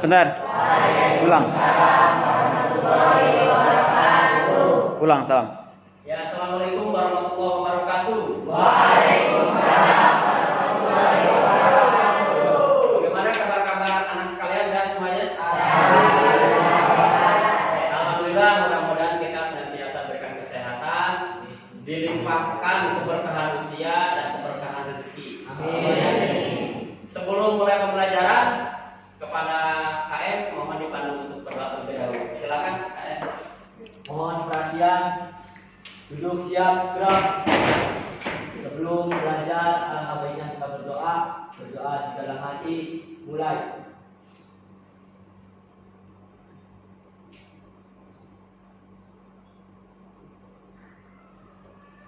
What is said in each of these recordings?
Bentar. Ulang. Ulang salam. Ya, assalamualaikum warahmatullahi wabarakatuh. Waalaikumsalam warahmatullahi wabarakatuh. Bagaimana kabar-kabar anak sekalian, sehat semuanya? Alhamdulillah, mudah-mudahan kita senantiasa berikan kesehatan, dilimpahkan keberkahan usia dan keberkahan rezeki. Amin. Sebelum mulai pembelajaran, kepada KM mohon dipandu untuk berdoa terlebih dahulu. Silakan KM. Mohon perhatian, duduk siap gerak. Sebelum belajar, alangkah baiknya kita berdoa di dalam hati. Mulai.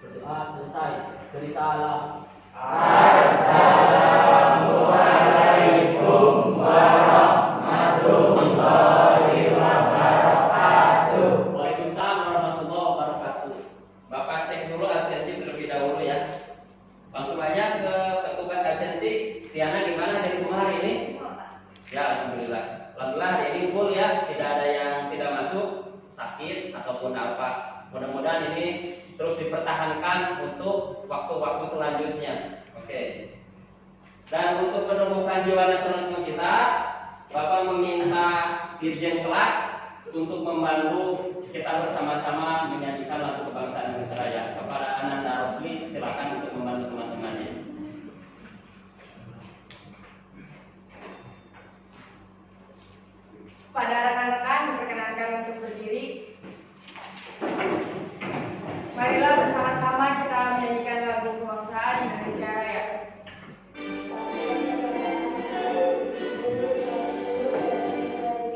Berdoa selesai. Beri salam. Assalamualaikum warahmatullahi wabarakatuh. Waalaikumsalam warahmatullahi wabarakatuh. Bapak cek dulu absensi terlebih dahulu ya. Langsung aja ke petugas absensi. Tiana gimana dari semua hari ini? Ya, alhamdulillah. Alhamdulillah hari ini full ya, tidak ada yang tidak masuk, sakit ataupun apa. Mudah-mudahan ini terus dipertahankan untuk waktu-waktu selanjutnya. Oke. Dan untuk menumbuhkan jiwa nasionalisme kita, Bapak meminta dirjen kelas untuk membantu kita bersama-sama menyanyikan lagu kebangsaan Indonesia Raya. Kepada Ananda Rosli, silakan untuk membantu teman-temannya. Pada rekan-rekan diperkenankan untuk berdiri. Marilah bersama-sama kita menyanyikan lagu kebangsaan Indonesia Raya.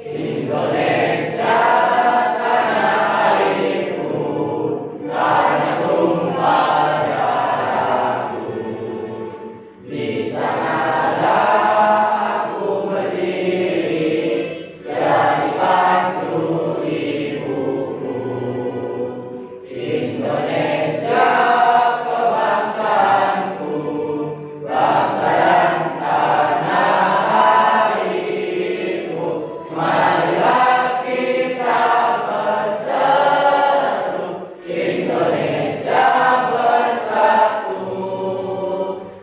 Indonesia tanah airku, tanah tumpah darahku. Di sanalah aku berdiri, jadi pandu ibuku. Indonesia kebangsaanku, bangsa dan tanah airku. Marilah kita berseru, Indonesia bersatu.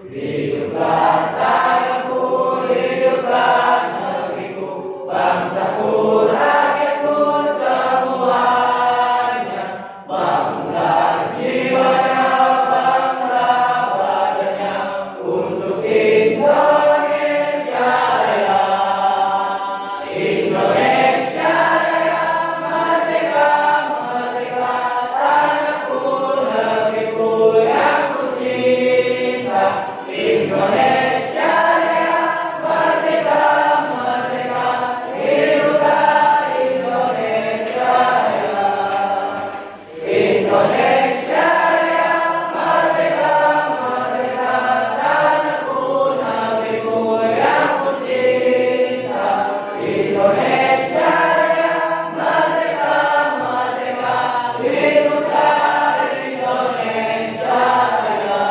Hiduplah tanahku, hiduplah negeriku, bangsaku, rakyatku semuanya. Bangunlah jiwanya, bangunlah badannya untuk Indonesia Raya. Indonesia Raya, merdeka, merdeka, tanahku, negeriku yang ku cinta. Indonesia Raya, merdeka, merdeka, hiduplah Indonesia Raya. Indonesia Raya, merdeka, merdeka, tanahku, negeriku yang ku cinta. Indonesia Raya, merdeka, merdeka, hiduplah Indonesia Raya.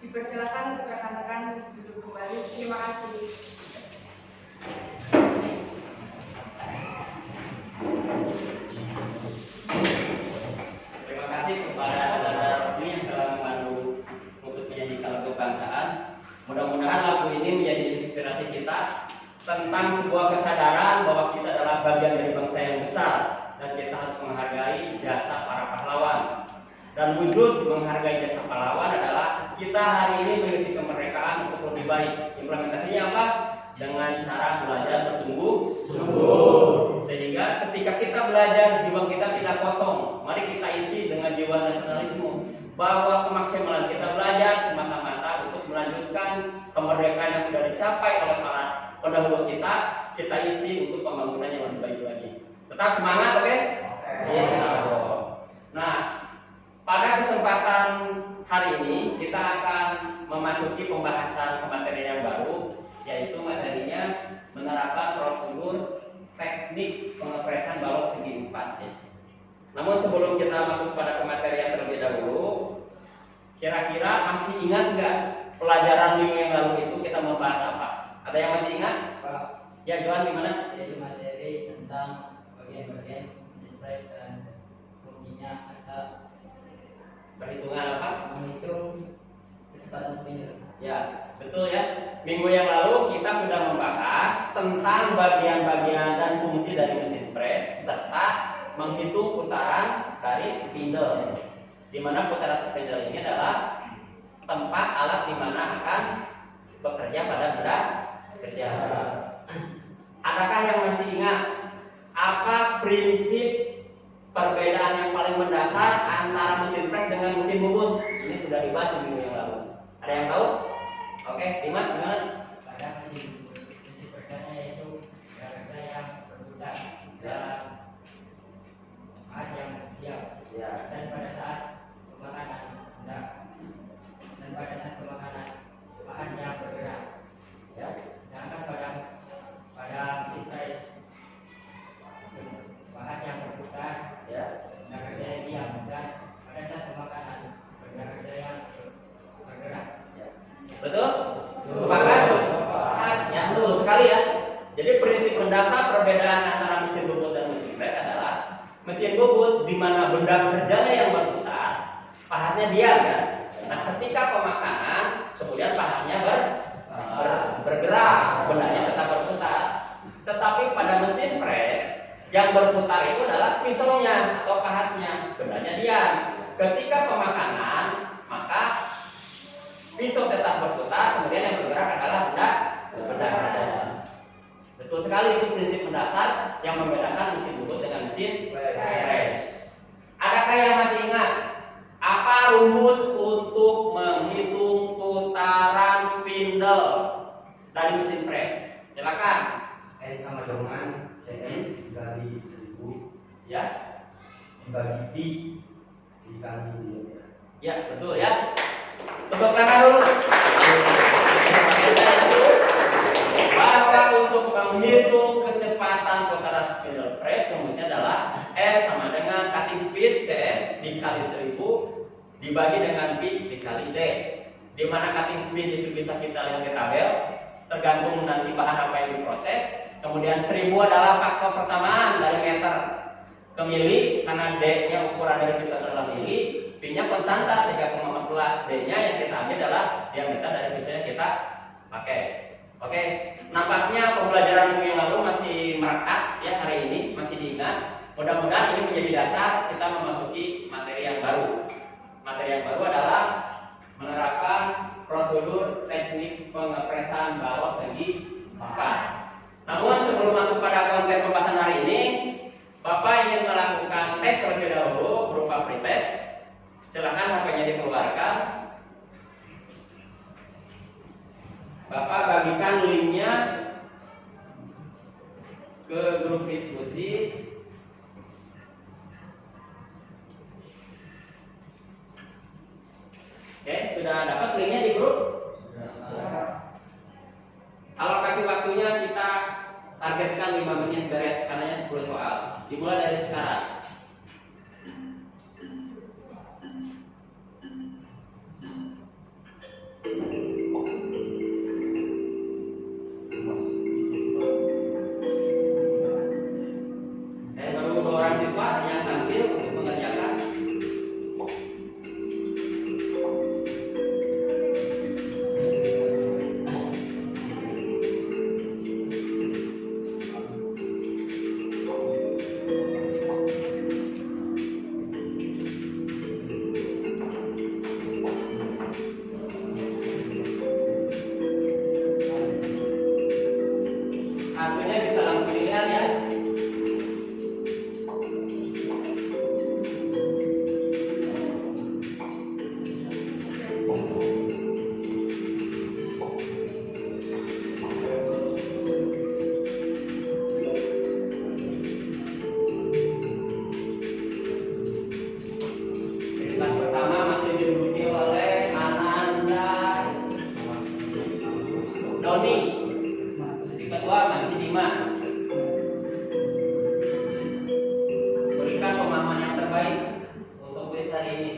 Dipersilakan untuk rekan-rekan duduk kembali. Terima kasih. Terima kasih kepada Ananda Rosli yang telah membantu untuk menyanyikan lagu kebangsaan. Mudah-mudahan lagu ini menjadi inspirasi kita tentang sebuah kesadaran bahwa kita adalah bagian dari bangsa yang besar dan kita harus menghargai jasa para pahlawan. Dan wujud menghargai jasa pahlawan adalah kita hari ini mengisi kemerdekaan untuk lebih baik. Implementasinya apa? Dengan cara belajar bersungguh-sungguh. Sehingga ketika kita belajar, jiwa kita tidak kosong. Mari kita isi dengan jiwa nasionalisme, bahwa kemaksimalan kita belajar semata-mata untuk melanjutkan kemerdekaan yang sudah dicapai oleh para pendahulu kita isi untuk pembangunan yang lebih baik lagi. Tetap semangat, oke? Insyaallah. Nah, pada kesempatan hari ini kita akan memasuki pembahasan materi yang baru, yaitu materinya menerapkan prosedur teknik pengepresan balok segi 4 ya. Namun sebelum kita masuk pada pematerian terlebih dahulu, kira-kira masih ingat nggak pelajaran minggu yang lalu itu kita membahas apa? Ada yang masih ingat? Pak, Ya, Johan gimana? yaitu materi tentang bagian-bagian mesin press dan fungsinya serta Perhitungan apa? menghitung kecepatan spindle. Ya, betul ya. Minggu yang lalu kita sudah membahas tentang bagian-bagian dan fungsi dari mesin press serta menghitung putaran dari spindle. Di mana putaran spindle ini adalah tempat alat di mana akan bekerja pada benda kerja. Adakah yang masih ingat apa prinsip perbedaan yang paling mendasar antara mesin press dengan mesin bubut? Ini sudah dibahas di minggu yang lalu. Ada yang tahu? Oke, Dimas gimana? Pada mesin kerjanya yaitu kerja yang berputar dan yang diam. Ya. Dan pada saat pemakanan hendak dan pada saat pemakanan bahan yang bergerak. Ya. Sedangkan pada mesin press bahan yang berputar Ya. dan kerja yang diam, dan pada saat pemakanan kerja yang bergerak. Betul? Sepakat? Ya, betul sekali ya. Jadi prinsip mendasar perbedaan antara mesin bubut dan mesin press adalah mesin bubut di mana benda kerjanya yang berputar, pahatnya diam kan. Nah, ketika pemakanan, kemudian pahatnya bergerak, bendanya tetap berputar. Tetapi pada mesin press yang berputar itu adalah pisaunya atau pahatnya, bendanya diam. Ketika pemakanan, maka pisau tetap berputar, kemudian yang bergerak adalah benda kerjanya. Betul sekali, itu prinsip mendasar yang membedakan mesin bubut dengan mesin press. Adakah yang masih ingat apa rumus untuk menghitung putaran spindle dari mesin press? Silakan. N sama dengan CS dikali 1000 Ya, dibagi pi dikali dia. ya betul ya. Tepuk tangan dulu. Bahwa untuk menghitung kecepatan putaran spindle press rumusnya adalah R sama dengan cutting speed CS dikali 1000 dibagi dengan pi dikali D. Di mana cutting speed itu bisa kita lihat di tabel, tergantung nanti bahan apa yang diproses. Kemudian 1000 adalah faktor persamaan dari meter ke mili, karena D-nya ukuran dari pisau adalah mili, P-nya konstanta 3,14, D-nya yang kita ambil adalah diameter dari pisau yang kita pakai. Oke, nampaknya pembelajaran minggu yang lalu masih merekat ya, hari ini masih diingat. Mudah-mudahan ini menjadi dasar kita memasuki materi yang baru. Materi yang baru adalah menerapkan prosedur teknik pengepresan balok segi 4. Namun sebelum masuk pada konten pembahasan hari ini, Bapak ingin melakukan tes terlebih dahulu berupa pretest. Silakan HP-nya dikeluarkan. Bapak bagikan linknya ke grup diskusi. Oke, sudah dapat linknya di grup? Alokasi waktunya kita targetkan 5 menit beres, karena 10 soal. Dimulai dari sekarang. Baru 2 orang siswa yang tampil untuk mengerjakan. Hasilnya bisa langsung dilihat ya. Peringkat pertama masih diduduki oleh Ananda Doni. Posisi kedua masih Dimas. Berikan pemahaman yang terbaik untuk kuis hari ini.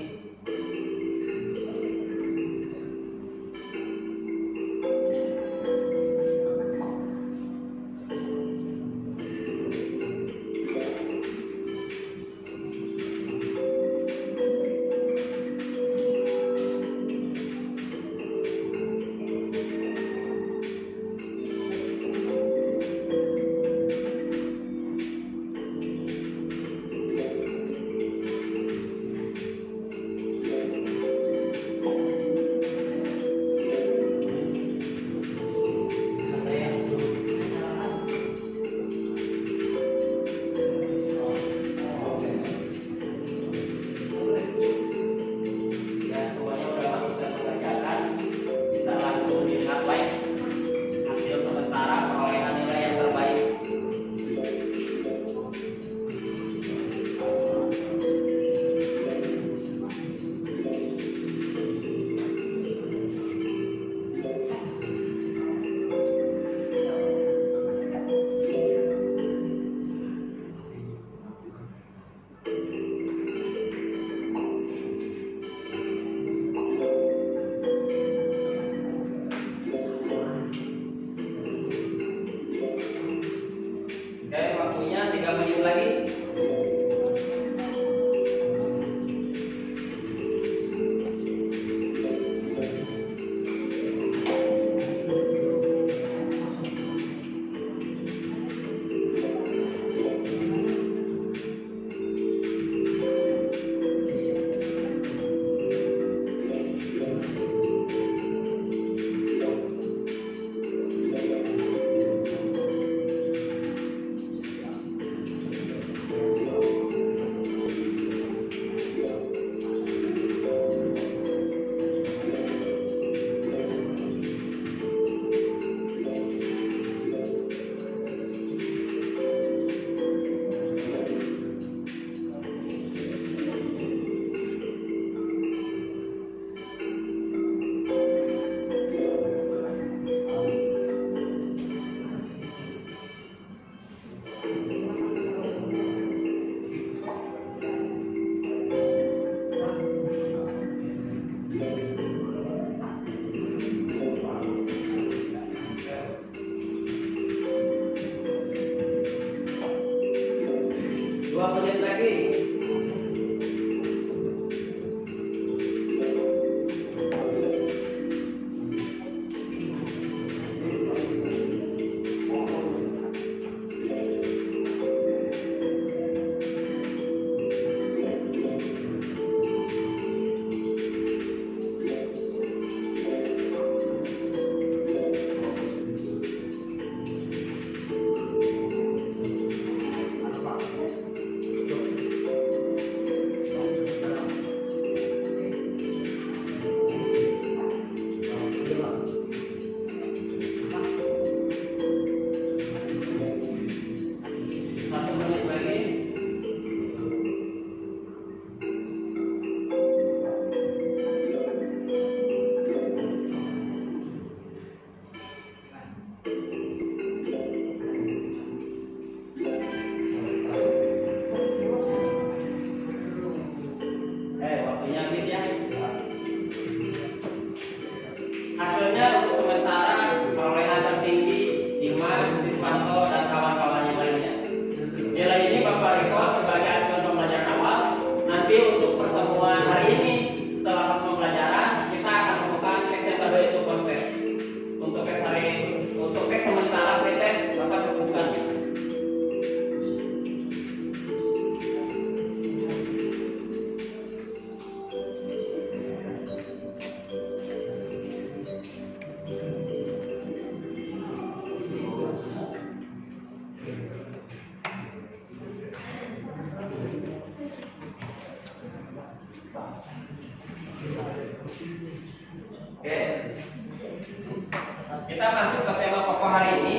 kita masuk ke tema pokok hari ini.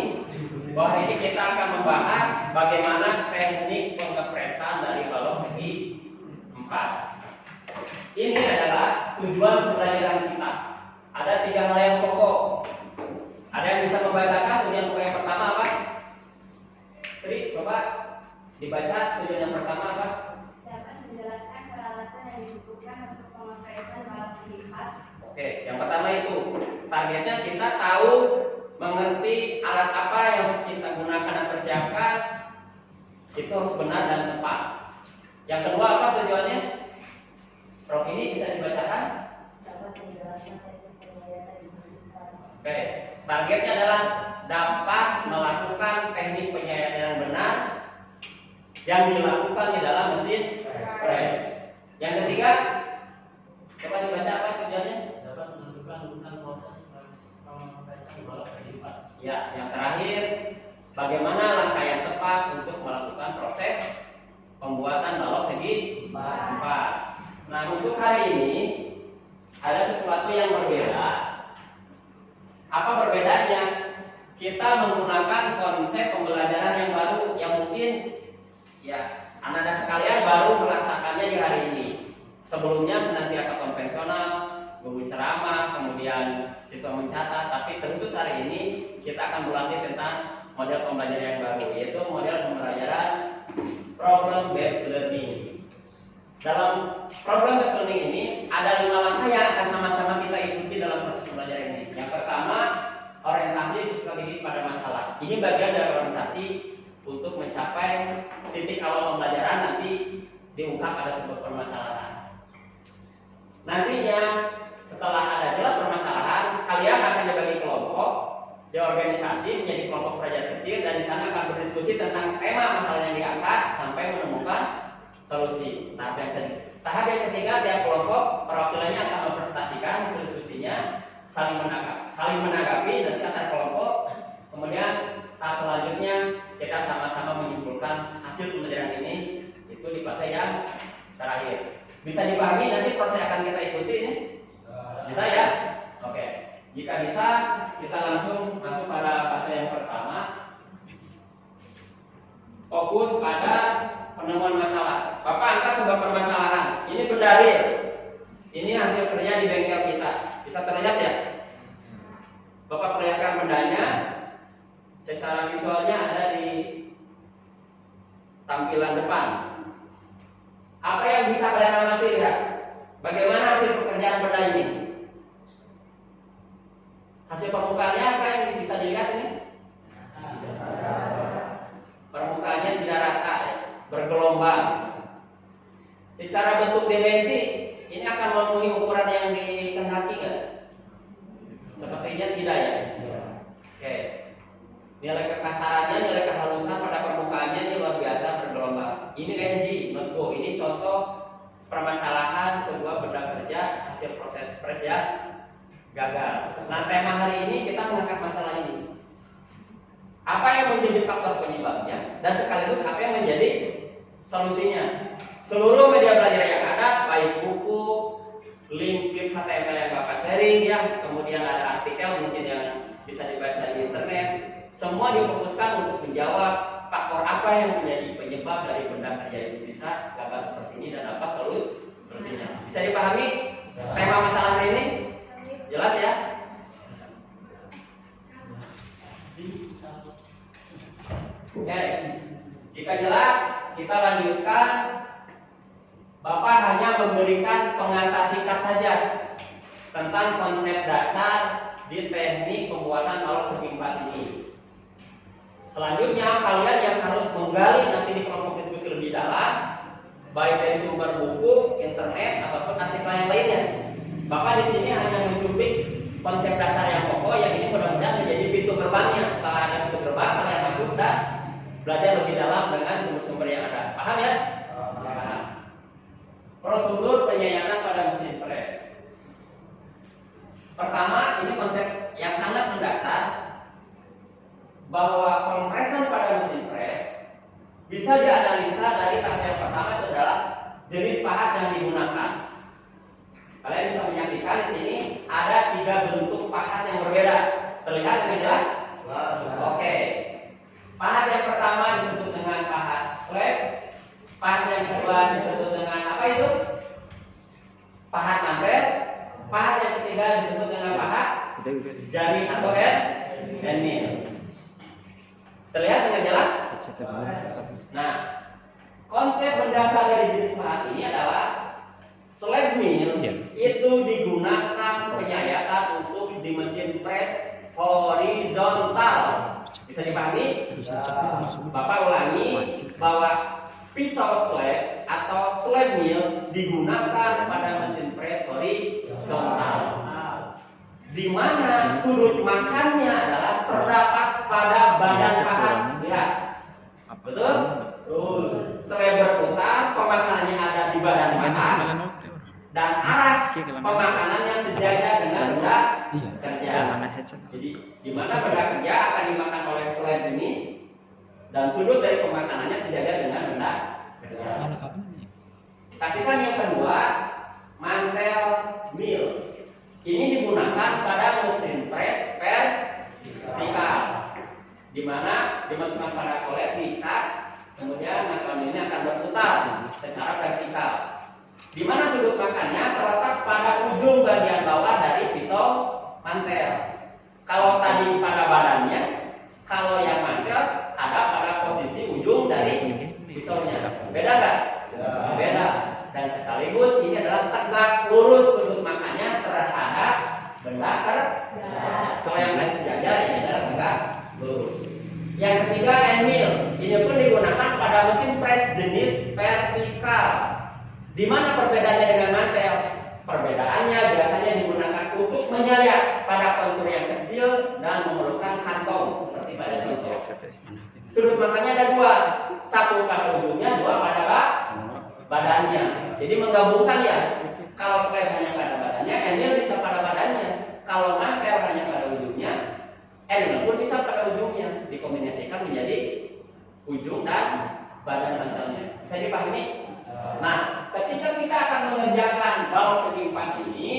Bahwa ini kita akan membahas bagaimana teknik pengepresan dari balok segi 4. Ini adalah tujuan pembelajaran kita. Ada 3 hal yang pokok. Ada yang bisa membacakan tujuan pokok yang pertama apa? Sri, coba dibaca tujuan yang pertama apa? Dapat menjelaskan peralatan yang dibutuhkan untuk pengepresan balok segi 4. Oke, yang pertama itu targetnya kita tahu mengerti alat apa yang harus kita gunakan dan persiapkan, itu harus benar dan tepat. Yang kedua apa tujuannya? Prof ini bisa dibacakan? Dapat menjelaskan teknik penyayakan di mesin pres. Oke, targetnya adalah dapat melakukan teknik penyayakan yang benar yang dilakukan di dalam mesin pres. Yang ketiga, coba dibaca apa tujuannya? Dapat menentukan urutan proses pengepresan balok segi 4. Ya, yang terakhir, bagaimana langkah yang tepat untuk melakukan proses pembuatan balok segi 4. Nah, untuk hari ini ada sesuatu yang berbeda. Apa berbedanya? Kita menggunakan konsep pembelajaran yang baru yang mungkin ya anak-anak sekalian baru merasakannya di hari ini. Sebelumnya senantiasa konvensional, guru ceramah, kemudian siswa mencatat, tapi terkhusus hari ini kita akan berlatih tentang model pembelajaran yang baru, yaitu model pembelajaran problem based learning. Dalam problem based learning ini ada 5 langkah yang akan sama-sama kita ikuti dalam proses pembelajaran ini. Yang pertama, orientasi strategi pada masalah. Ini bagian dari orientasi untuk mencapai titik awal pembelajaran nanti diungkap pada sebuah permasalahan. Nantinya setelah ada jelas permasalahan, kalian akan dibagi kelompok di organisasi menjadi kelompok pelajar kecil dan di sana akan berdiskusi tentang tema masalah yang diangkat sampai menemukan solusi. Tahap yang ketiga, tiap kelompok perwakilannya akan mempresentasikan hasil diskusinya, saling menanggapi dan antar kelompok. Kemudian tahap selanjutnya kita sama-sama menyimpulkan hasil pembelajaran ini itu di fase yang terakhir. Bisa dipahami nanti proses yang akan kita ikuti ini? Bisa ya? Oke. Jika bisa, kita langsung masuk pada fase yang pertama. Fokus pada penemuan masalah. Bapak angkat sebuah permasalahan. Ini benda real. Ini hasil kerja di bengkel kita. Bisa terlihat ya? Bapak perlihatkan bendanya. Secara visualnya ada di tampilan depan. Apa yang bisa kalian amati lihat? Bagaimana hasil pekerjaan benda ini? Hasil permukaannya apa yang bisa dilihat ini? Permukaannya tidak rata, bergelombang. Secara bentuk dimensi, ini akan memenuhi ukuran yang dikehendaki nggak? Sepertinya tidak ya. Oke. Nilai kekasarannya, nilai kehalusan pada permukaannya ini luar biasa bergelombang. Ini NG, not go. Ini contoh permasalahan sebuah benda kerja hasil proses pres yang gagal. Nah, tema hari ini kita mengangkat masalah ini. Apa yang menjadi faktor penyebabnya dan sekaligus apa yang menjadi solusinya. Seluruh media belajar yang ada, baik buku, link HTML yang Bapak sharing ya, kemudian ada artikel mungkin yang bisa dibaca di internet, semua difokuskan untuk menjawab faktor apa yang menjadi penyebab dari benda kerja itu bisa gagal seperti ini dan apa solusinya. Bisa dipahami tema masalah hari ini? Jelas ya? Oke, jika jelas kita lanjutkan. Bapak hanya memberikan pengantar singkat saja tentang konsep dasar di teknik pembuatan balok segi 4 ini. Selanjutnya kalian yang harus menggali nanti di kelompok diskusi lebih dalam, baik dari sumber buku, internet ataupun artikel yang lainnya. Bapak di sini hanya mencuplik konsep dasar yang pokok yang ini mudah-mudahan menjadi pintu gerbangnya. Setelah ada pintu gerbang, kalian masuk dan belajar lebih dalam dengan sumber-sumber yang ada. Paham ya? Paham. Prosedur penyayangan pada mesin pres. Pertama, ini konsep yang sangat mendasar bahwa kompresan pada mesin pres bisa dianalisa dari tahap yang pertama itu adalah jenis pahat yang digunakan. Kalian bisa menyaksikan di sini ada 3 bentuk pahat yang berbeda. Terlihat dengan jelas? Jelas. Oke. Pahat yang pertama disebut dengan pahat slab. Pahat yang kedua disebut dengan apa itu? Pahat mantel. Pahat yang ketiga disebut dengan pahat jari atau end mill. Terlihat dengan jelas? Nah, konsep berdasar dari jenis pahat ini adalah slab mill itu digunakan penyayatan untuk di mesin press horizontal. Bisa dipahami? Bapak ulangi bahwa pisau slab atau slab mill digunakan pada mesin press horizontal, di mana sudut makannya adalah terdapat pada badan pahat. Lihat, betul? Slab berputar, pemakanannya ada di badan pahat, dan arah pemakanannya sejajar dengan benda kerja. Jadi di mana benda kerja akan dimakan oleh slab ini, dan sudut dari pemakanannya sejajar dengan benda kerja. Saksikan yang kedua, mantel mill. Ini digunakan pada mesin press vertikal, di mana dimasukkan pada kolet, diikat, kemudian mantel ini akan berputar secara vertikal, di mana sudut makannya terletak pada ujung bagian bawah dari pisau mantel. Kalau tadi pada badannya, kalau yang mantel ada pada posisi ujung dari pisaunya. Beda nggak? Beda. Dan sekaligus ini adalah tegak lurus sudut makannya terhadap benda kerja. Kalau yang tadi sejajar, ini adalah tegak lurus. Yang ketiga, end mill. Ini pun digunakan pada mesin press jenis vertikal. Di mana perbedaannya dengan mantel? Perbedaannya biasanya digunakan untuk menyayat pada kontur yang kecil dan memerlukan kantong seperti pada contoh. Sudut makannya ada dua, satu pada ujungnya, dua pada badannya. Jadi menggabungkan ya. Kalau slab hanya pada badannya, end mill bisa pada badannya. Kalau mantel hanya pada ujungnya, end mill pun bisa pada ujungnya. Dikombinasikan menjadi ujung dan badan mantelnya. Bisa dipahami? Nah, ketika kita akan mengerjakan bal segi 4 ini,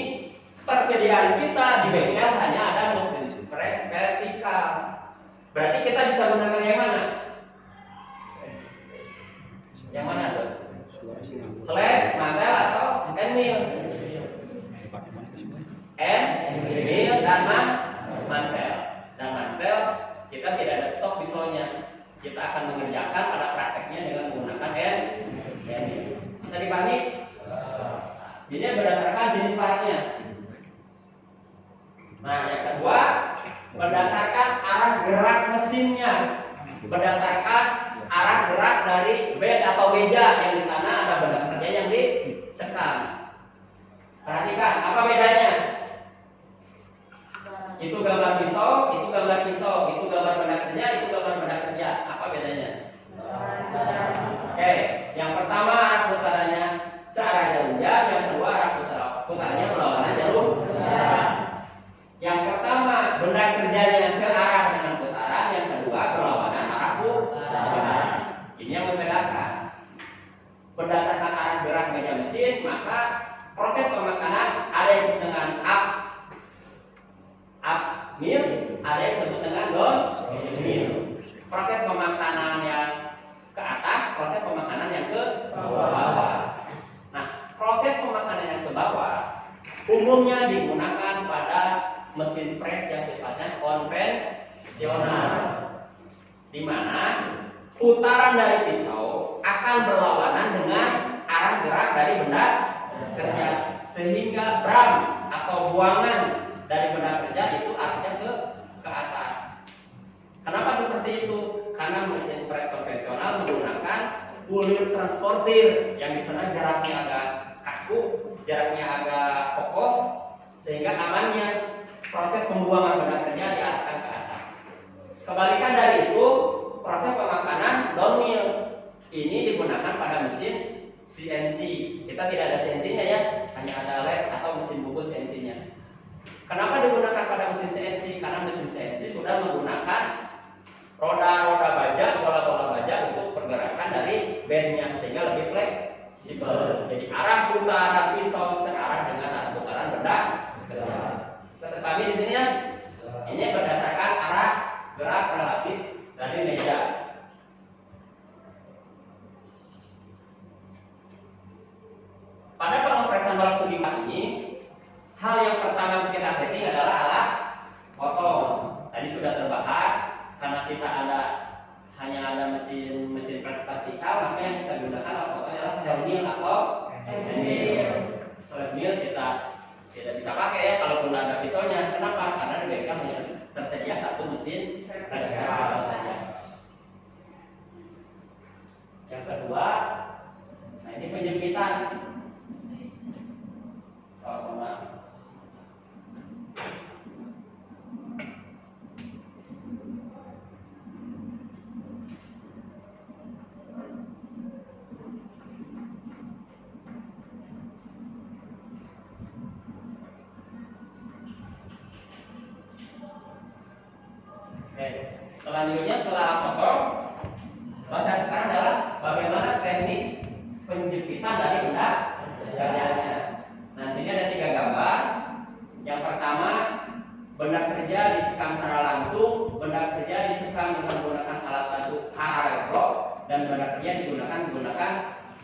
persediaan kita di bengkel hanya ada mesin press vertikal. Berarti kita bisa gunakan yang mana? Yang mana tuh? Slab, mantel atau end mill? End mill dan mantel. Dan mantel kita tidak ada stok pisaunya. Kita akan mengerjakan pada prakteknya dengan menggunakan end mill. Bisa dipahami? Jadi berdasarkan jenis pahatnya. Nah, yang kedua, berdasarkan arah gerak mesinnya, berdasarkan arah gerak dari bed atau meja yang di sana ada benda kerja yang dicekam. Perhatikan, apa bedanya? Itu gambar pisau, itu gambar pisau, itu gambar benda kerja, itu gambar benda kerja. Apa bedanya? Oke, yang pertama arah putarannya searah jarum jam, yang kedua arah putarannya berlawanan jarum jam. Yang pertama benda kerjanya searah dengan putaran, yang kedua berlawanan arah putaran. Ini yang membedakan. Berdasarkan arah gerak meja mesin, maka proses pemakanan ada yang disebut dengan up mill, ada yang disebut dengan down mill. Proses pemakanan yang ke atas, proses pemakanan yang ke bawah. Nah, proses pemakanan yang ke bawah umumnya digunakan pada mesin press yang sifatnya konvensional, di mana putaran dari pisau akan berlawanan dengan arah gerak dari benda kerja, sehingga bram atau buangan dari benda kerja itu arahnya ke atas. Kenapa seperti itu? Karena mesin press konvensional menggunakan kulir transportir yang di sana jaraknya agak kaku, jaraknya agak kokoh, sehingga amannya proses pembuangan benda kerja diarahkan ke atas. Kebalikan dari itu, proses pemakanan down mill ini digunakan pada mesin CNC. Kita tidak ada CNC-nya ya, hanya ada lathe atau mesin bubut CNC-nya. Kenapa digunakan pada mesin CNC? Karena mesin CNC sudah menggunakan roda-roda baja, bola-bola baja untuk pergerakan dari bednya, sehingga lebih fleksibel. Jadi arah putaran pisau searah dengan arah putaran benda kerja. Bisa terpahami di sini ya? Ini berdasarkan arah gerak relatif dari meja. Pada pengopresan balas segi 4 ini, hal yang pertama harus kita setting adalah alat potong. Tadi sudah terbahas, karena kita hanya ada mesin press vertikal, maka yang kita gunakan alat potong adalah slab mill atau hand mill. Slab mill kita tidak bisa pakai ya kalaupun ada pisaunya. Kenapa? Karena di bengkel hanya tersedia satu mesin press vertikal saja. Yang kedua, nah ini penjempitan. Sama. Oke, selanjutnya setelah potong, proses sekarang adalah bagaimana teknik penjempitan dari benda kerjanya. Nah, sini ada 3 gambar. Yang pertama, benda kerja dicekam secara langsung, benda kerja dicekam dengan menggunakan alat bantu air block, dan benda kerja menggunakan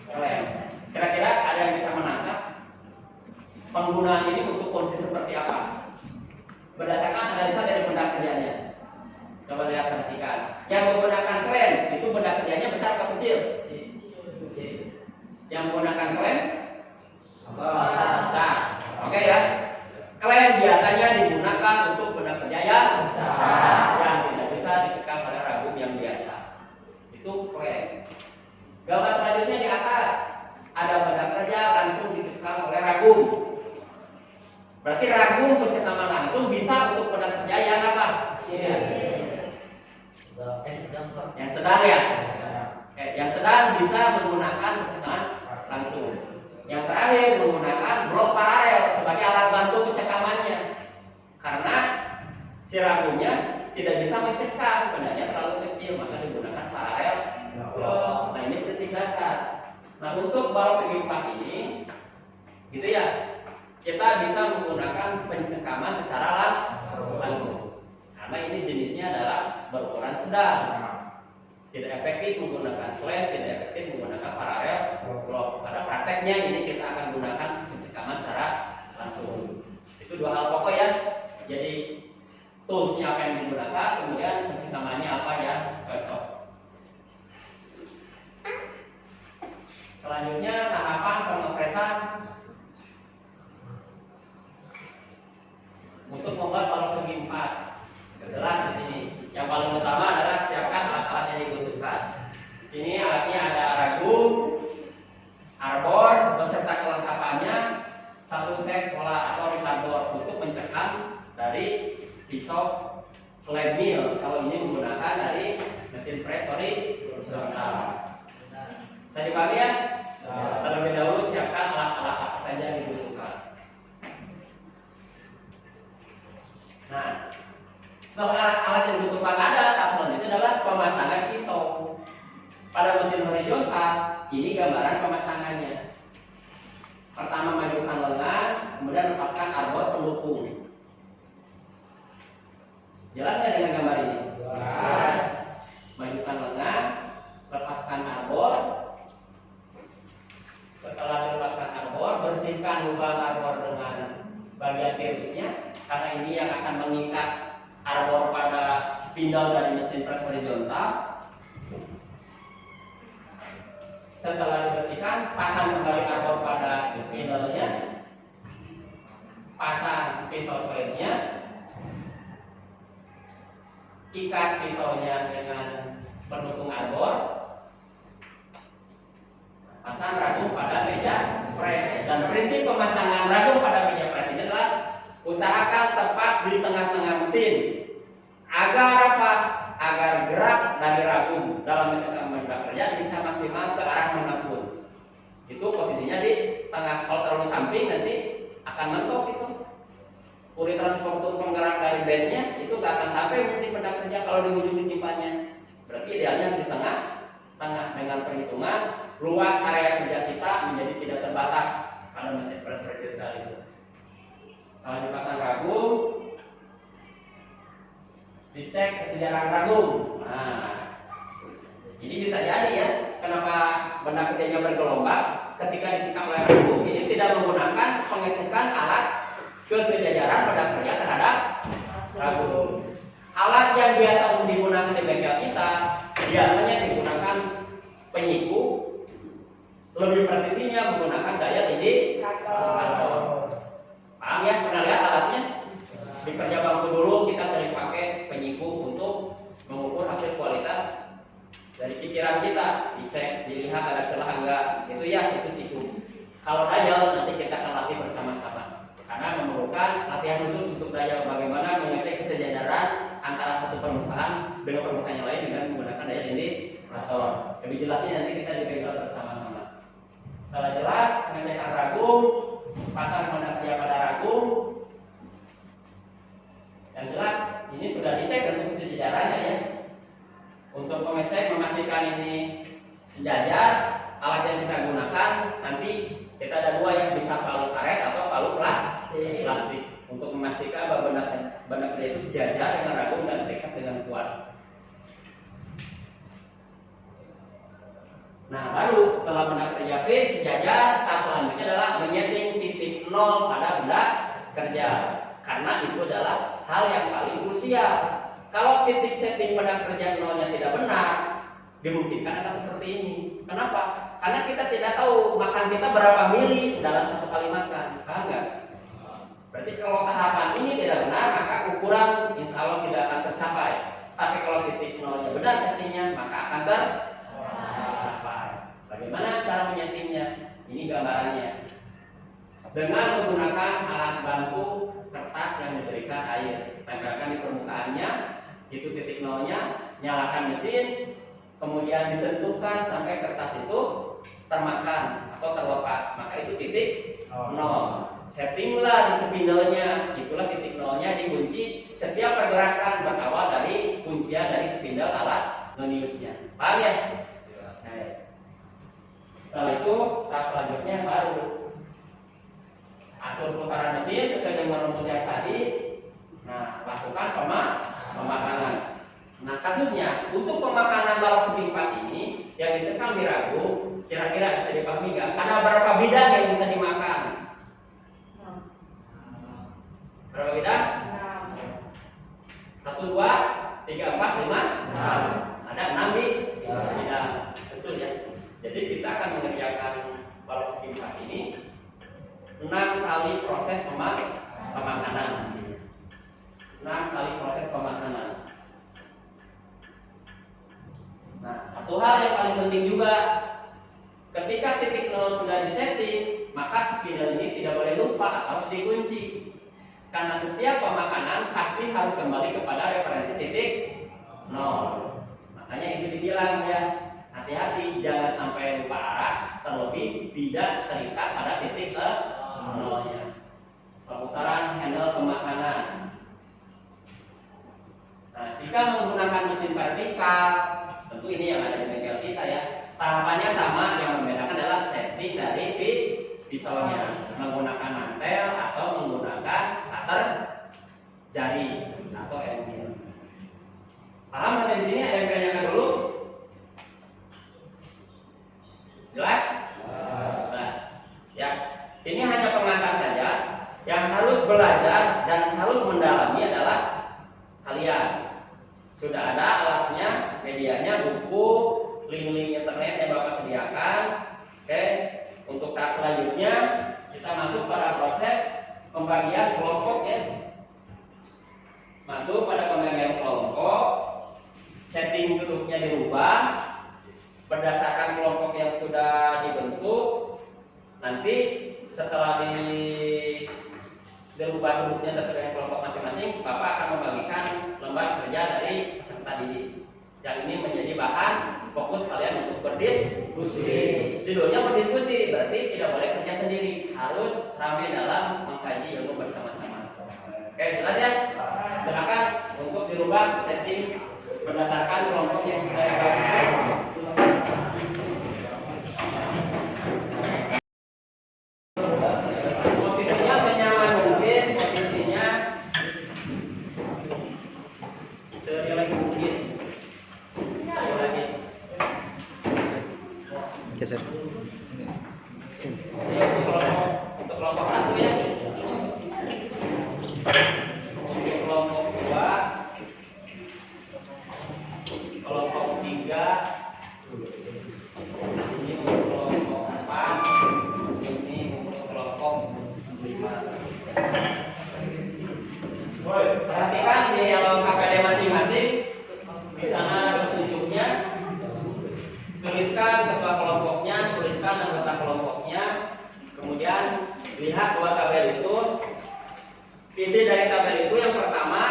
klem. Kira-kira ada yang bisa menangkap penggunaan ini untuk kondisi seperti apa? Berdasarkan analisa dari benda kerjanya. Coba lihat, perhatikan. Yang menggunakan klem itu benda kerjanya besar atau kecil? Yang menggunakan klem besar. Oke ya. Klem biasanya digunakan untuk benda kerja yang besar, yang tidak bisa dicekam pada ragum yang biasa. Itu klem. Gambar selanjutnya di atas ada benda kerja langsung dicekam oleh ragum. Berarti ragum pencekaman langsung bisa untuk benda kerja yang apa? Yang sedang ya. Yang sedang bisa menggunakan pencekaman langsung. Yang terakhir menggunakan blok paralel sebagai alat bantu pencekamannya, karena si ragumnya tidak bisa mencekam, bendanya terlalu kecil, maka digunakan paralel blok. Nah, ini prinsip dasar. Nah, untuk balas segi 4 ini, gitu ya, kita bisa menggunakan pencekaman secara langsung, karena ini jenisnya adalah berukuran sedang. Tidak efektif menggunakan klem, tidak efektif menggunakan paralel blok. Pada prakteknya ini kita akan gunakan pencekaman secara langsung. Itu 2 hal pokok ya. Jadi toolsnya apa yang digunakan, kemudian pencekamannya apa yang cocok. Selanjutnya tahapan pengopresan untuk membuat balas segi 4. Jelas di sini. Yang paling utama adalah siapkan alat-alat yang dibutuhkan. Di sini alatnya ada ragum, arbor beserta kelengkapannya, 1 set pola atau retardor untuk mencekam dari pisau slab mill. Kalau ini menggunakan dari mesin press horizontal. Bisa dipahami ya? Terlebih dahulu siapkan alat-alat apa saja yang dibutuhkan. Nah, setelah alat-alat yang dibutuhkan ada, tahap selanjutnya adalah pemasangan pisau. Pada mesin horizontal, ini gambaran pemasangannya. Pertama majukan lengan, kemudian lepaskan arbor pendukung. Jelas nggak dengan gambar ini? Jelas. Majukan lengan, lepaskan arbor. Setelah dilepaskan arbor, bersihkan lubang arbor dengan bagian virusnya, karena ini yang akan mengikat arbor pada spindle dari mesin press horizontal. Setelah dibersihkan, pasang kembali arbor pada spindle-nya, pasang pisau slabnya, ikat pisaunya dengan pendukung arbor, pasang ragum pada meja press. Dan prinsip pemasangan ragum pada meja press ini adalah usahakan tepat di tengah-tengah mesin. Agar apa? Agar gerak dari ragum dalam mencekam benda kerja bisa maksimal ke arah manapun. Itu posisinya di tengah. Kalau terlalu samping nanti akan mentok itu. Uri transportur penggerak dari bednya itu gak akan sampai nanti benda kerja kalau di ujung disimpannya. Berarti idealnya harus di tengah dengan perhitungan luas area kerja kita menjadi tidak terbatas pada mesin press horizontal itu. Kalau dipasang ragum, dicek kesejarahan ragum. Nah, ini bisa jadi ya, kenapa benda kerjanya bergelombang ketika dicekam oleh ragum ini tidak menggunakan pengecekan alat kesejajaran benda kerja terhadap ragum. Alat yang biasa digunakan di bengkel kita biasanya digunakan penyiku, lebih presisinya menggunakan daya indikator. Paham ya? Pernah lihat alatnya? Di kerja bangku dulu kita sering pakai penyiku untuk mengukur hasil kualitas dari pikiran kita, dicek, dilihat ada celah enggak. Itu ya, itu siku. Kalau dayal nanti kita akan latih bersama-sama. Karena memerlukan latihan khusus untuk dayal, bagaimana mengecek kesejajaran antara satu permukaan dengan permukaan yang lain dengan menggunakan daya indikator. Lebih jelasnya nanti kita di bengkel bersama-sama. Setelah jelas pengecekan ragum, pasang benda kerja pada ragum. Yang jelas ini sudah dicek untuk kesejajarannya ya. Untuk pengecek memastikan ini sejajar, alat yang kita gunakan nanti kita ada dua yang bisa palu karet atau palu plastik untuk memastikan bahwa benda kerja itu sejajar dengan ragum dan terikat dengan kuat. Nah, baru setelah benda kerja P sejajar, tahap selanjutnya adalah menyeting titik nol pada benda kerja. Karena itu adalah hal yang paling krusial. Kalau titik setting benda kerja nolnya tidak benar, dimungkinkan akan seperti ini. Kenapa? Karena kita tidak tahu makan kita berapa mili dalam satu kali makan. Paham nggak? Berarti kalau tahapan ini tidak benar, maka ukuran insya Allah tidak akan tercapai. Tapi kalau titik nolnya benar settingnya, maka akan tercapai. Bagaimana cara menyetingnya? Ini gambarannya. Dengan menggunakan alat bantu kertas yang diberikan air, tempelkan di permukaannya, itu titik nolnya, nyalakan mesin, kemudian disentuhkan sampai kertas itu termakan atau terlepas, maka itu titik nol. Settinglah di spindle-nya, itulah titik nolnya dikunci. Setiap pergerakan berawal dari kuncian dari spindle alat noniusnya. Paham ya? Setelah itu tahap selanjutnya baru atur putaran mesin sesuai dengan rumus yang tadi. Nah, lakukan pemakanan. Nah, kasusnya untuk pemakanan balas setimpat ini yang dicekam di ragum, kira-kira bisa dipahami nggak? Ada berapa bidang yang bisa dimakan? Berapa bidang? 1, 2, 3, 4, 5, 6. Ada 6 bidang. Betul ya. Jadi kita akan mengerjakan balas setimpat ini 6 kali proses pemakanan. 6 kali proses pemakanan. Nah, satu hal yang paling penting juga, ketika titik nol sudah disetting, maka spindle ini tidak boleh lupa, harus dikunci. Karena setiap pemakanan pasti harus kembali kepada referensi titik nol. Makanya itu disilang ya. Hati-hati, jangan sampai lupa arah, terlebih tidak terikat pada titik nolnya. Perputaran handle pemakanan. Nah, jika menggunakan mesin vertikal, tentu ini yang ada di bengkel kita ya. Tahapannya sama, yang membedakan adalah setting dari pisaunya, menggunakan mantel atau menggunakan cutter jari atau L-mil. Paham sampai di sini? Ada yang ditanyakan dulu? Jelas? Jelas. Ya, ini hanya pengantar saja. Yang harus belajar dan harus mendalami adalah kalian. Sudah ada alatnya, medianya, buku, link-link internet yang Bapak sediakan. Oke, untuk tahap selanjutnya kita masuk pada proses pembagian kelompok ya. Masuk pada pembagian kelompok, setting grupnya dirubah berdasarkan kelompok yang sudah dibentuk. Nanti setelah dirubah grupnya sesuai dengan kelompok masing-masing, Bapak akan membagikan lembar kerja dari peserta didik. Yang ini menjadi bahan fokus kalian untuk berdiskusi. Judulnya berdiskusi, berarti tidak boleh kerja sendiri, harus ramai dalam mengkaji ilmu bersama-sama. Oke, jelas ya? Silakan untuk dirubah setting berdasarkan kelompok yang sudah dibagi. Geser. Sini. Ini untuk kelompok 1 ya. Untuk kelompok 2, kelompok 3, ini untuk kelompok 4, ini untuk kelompok 5. Perhatikan di KPD masing-masing. Di sana ada petunjuknya. Tuliskan ketua kelompoknya, tuliskan anggota kelompoknya. Kemudian lihat 2 tabel itu. Isi dari tabel itu yang pertama,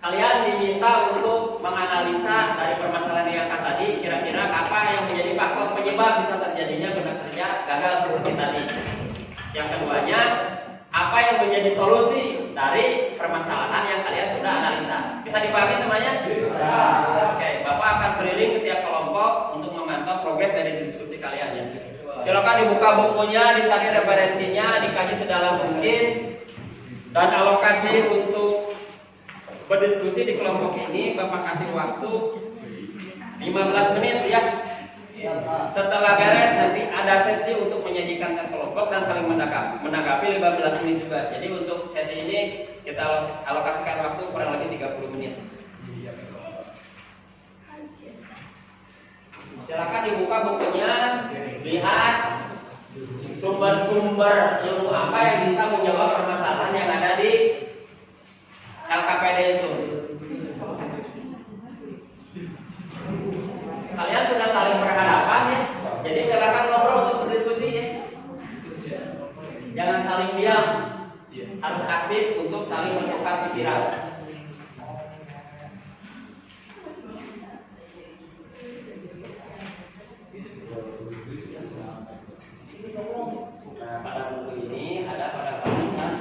kalian diminta untuk menganalisa dari permasalahan yang akan tadi, kira-kira apa yang menjadi faktor penyebab bisa terjadinya guna kerja gagal seperti tadi. Yang keduanya, apa yang menjadi solusi dari permasalahan yang kalian sudah analisa. Bisa dipahami semuanya? Bisa. Oke, Bapak akan keliling ke tiap kelompok untuk memantau progres dari diskusi kalian ya. Silakan dibuka bukunya, dicari referensinya, dikaji sedalam mungkin. Dan alokasi untuk berdiskusi di kelompok ini Bapak kasih waktu 15 menit ya. Setelah beres nanti ada sesi untuk menyajikan ke kelompok dan saling menanggapi 15 menit juga. Jadi untuk sesi ini kita alokasikan waktu kurang lebih 30 menit. Silakan dibuka bukunya, lihat sumber-sumber ilmu apa yang bisa menjawab permasalahan yang ada di LKPD itu. Kalian sudah saling berhadapan ya, jadi silakan ngobrol untuk berdiskusi ya. Jangan saling diam, harus aktif untuk saling bertukar pikiran. Nah, pada buku ini ada pada barisan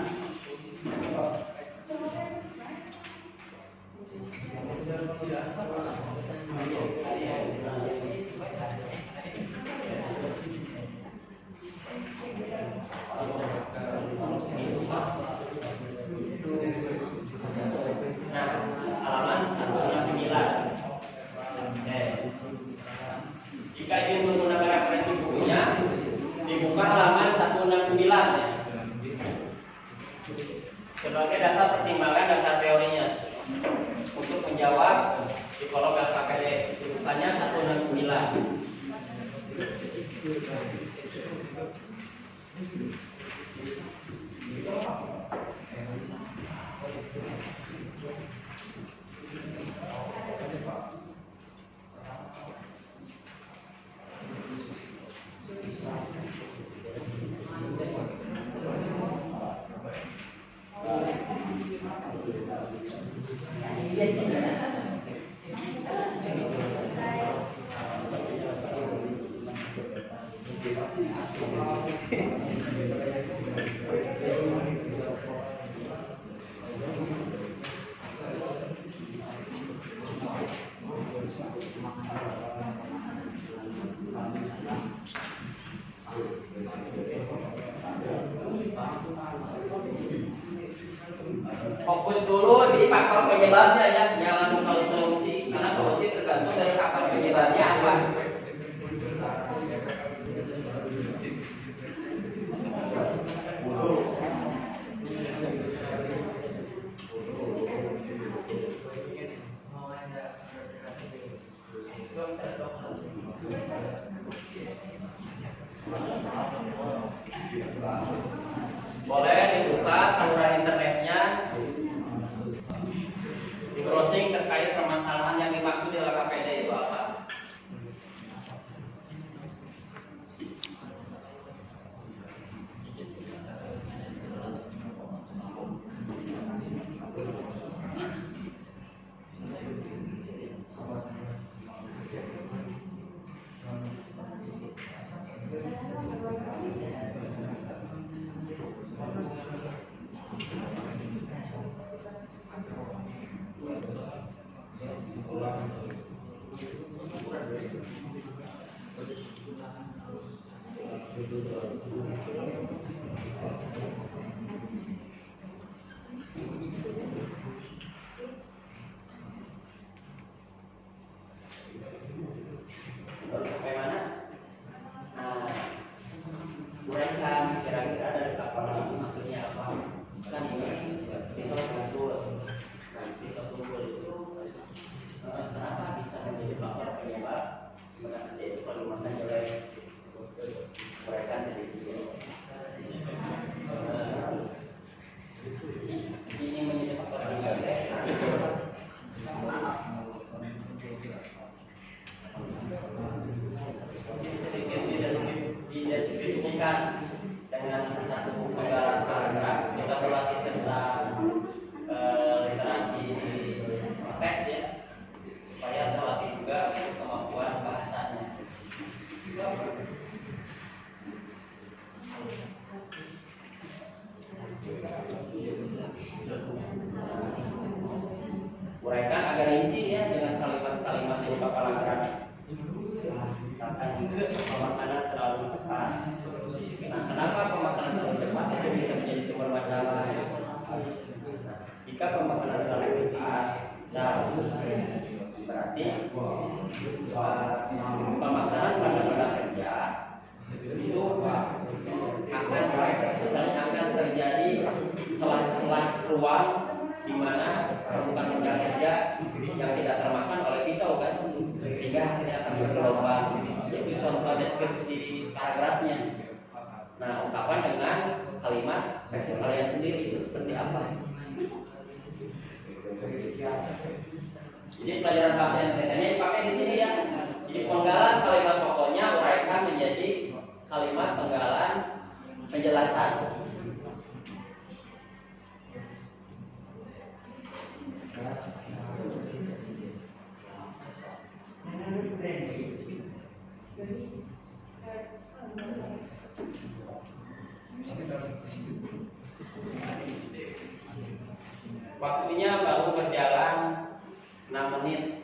halaman 169. Jika ingin menggunakan referensi bukunya, dibuka halaman 169 ya. Sebagai dasar pertimbangan dasar teorinya untuk menjawab psikolog LKPD, bukannya 169. Fokus dulu di faktor penyebabnya ya, jangan langsung ke solusi, karena solusi tergantung dari faktor penyebabnya apa. Boleh dibuka saluran internetnya, di browsing terkait permasalahan yang dimaksud di LKPD itu apa. Baru sampai mana? Berarti itu kalimatnya jelek. Uraikan sedikit. Ini menjadi faktor negatif. Sedikit dideskripsikan dengan satu penggalan paragraf. Kita berlatih tentang literasi teks ya, supaya terlatih juga kemampuan bahasanya. Uraikan agar rinci ya dengan kalimat-kalimat berupa paragraf. Misalkan pemakanan terlalu cepat. Nah, kenapa pemakanan terlalu cepat itu bisa menjadi sumber masalah? Jika pemakanan terlalu cepat, berarti pemakanan pada kerja itu akan terjadi celah-celah ruang di mana permukaan benda kerja yang tidak termakan oleh pisau kan, sehingga hasilnya akan bergelombang. Itu contoh deskripsi paragrafnya. Nah, ungkapan dengan kalimat versi kalian sendiri itu seperti apa? Jadi pelajaran bahasa Indonesia ini dipakai di sini ya. Jadi penggalan kalimat pokoknya uraikan menjadi kalimat penggalan penjelasan. Waktunya baru berjalan 6 menit.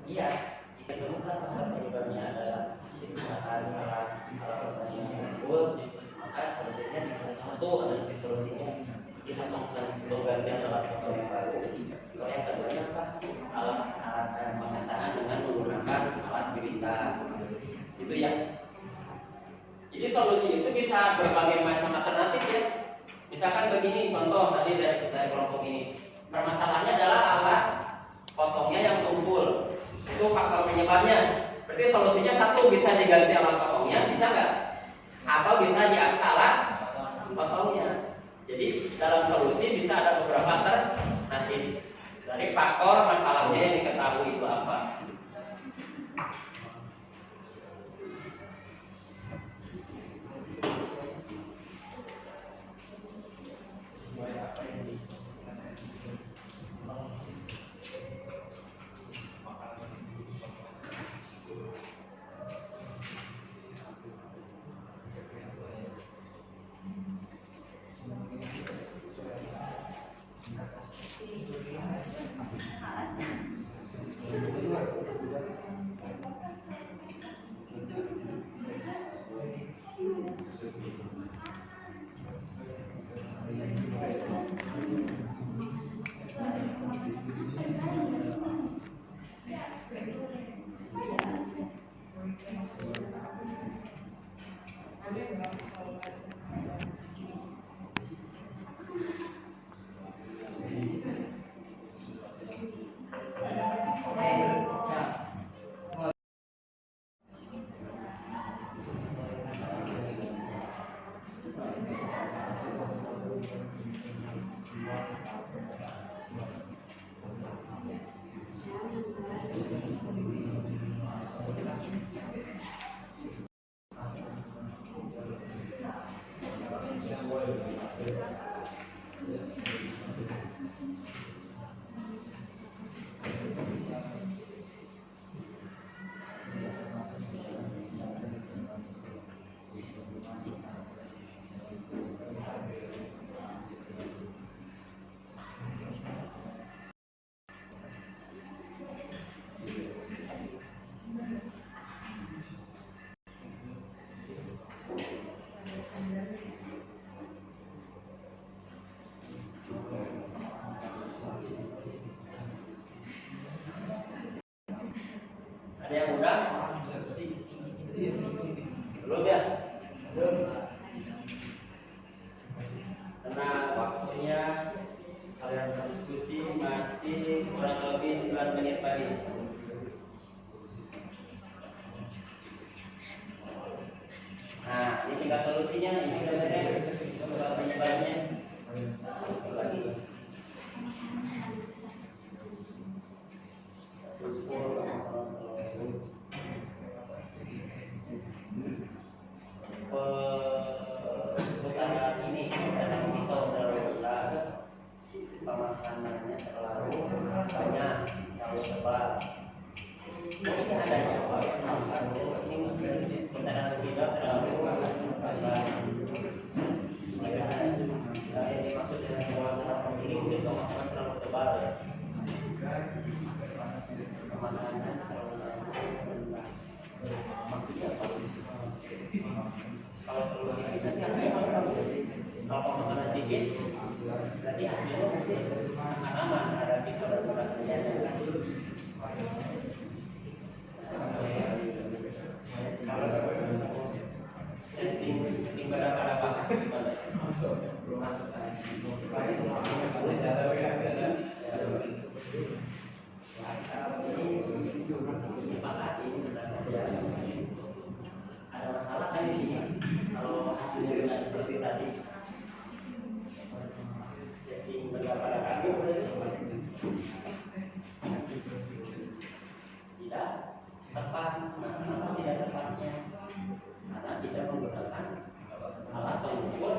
Iya, jika temukan faktor penyebabnya adalah alat pertanian yang full, maka solusinya bisa satu adalah solusinya bisa melakukan penggantian alat faktor yang baru. Kalau yang kedua apa? Alat pengesahan dengan menggunakan alat berita. Itu ya. Jadi solusi itu bisa berbagai macam alternatif ya. Misalkan begini contoh tadi dari kelompok ini. Permasalahannya adalah alat potongnya yang tumpul. Itu faktor penyebabnya. Berarti solusinya satu bisa diganti alat potongnya, bisa nggak? Atau bisa diaskala potongnya. Jadi dalam solusi bisa ada beberapa alternatif dari faktor masalahnya yang diketahui itu apa. Ada yang undang? Belum ya? Belum. Karena waktunya kalian berdiskusi masih kurang lebih 9 menit lagi. Nah, ini tinggal solusinya, ini sebenarnya penyebarannya. Putaran ini putaran pisau terlalu besar, pemakanannya terlalu banyak, terlalu tebal. Mungkin ada yang soal ini putaran tidak terlalu besar. Ini maksud dengan ini mungkin pemakanan terlalu tebal ya. Pemakanannya terlalu rendah. Maksudnya apa? Kalau terlalu tipis hasilnya kalau pemakanan tipis berarti hasilnya mungkin akan aman ada pisau dan perakannya. Kalau setting pada gimana? Masuk ada masalah kan di sini kalau hasilnya tidak seperti tadi setting pada kaki tidak tepat. Kenapa tidak tepatnya? Karena tidak menggunakan alat pengukur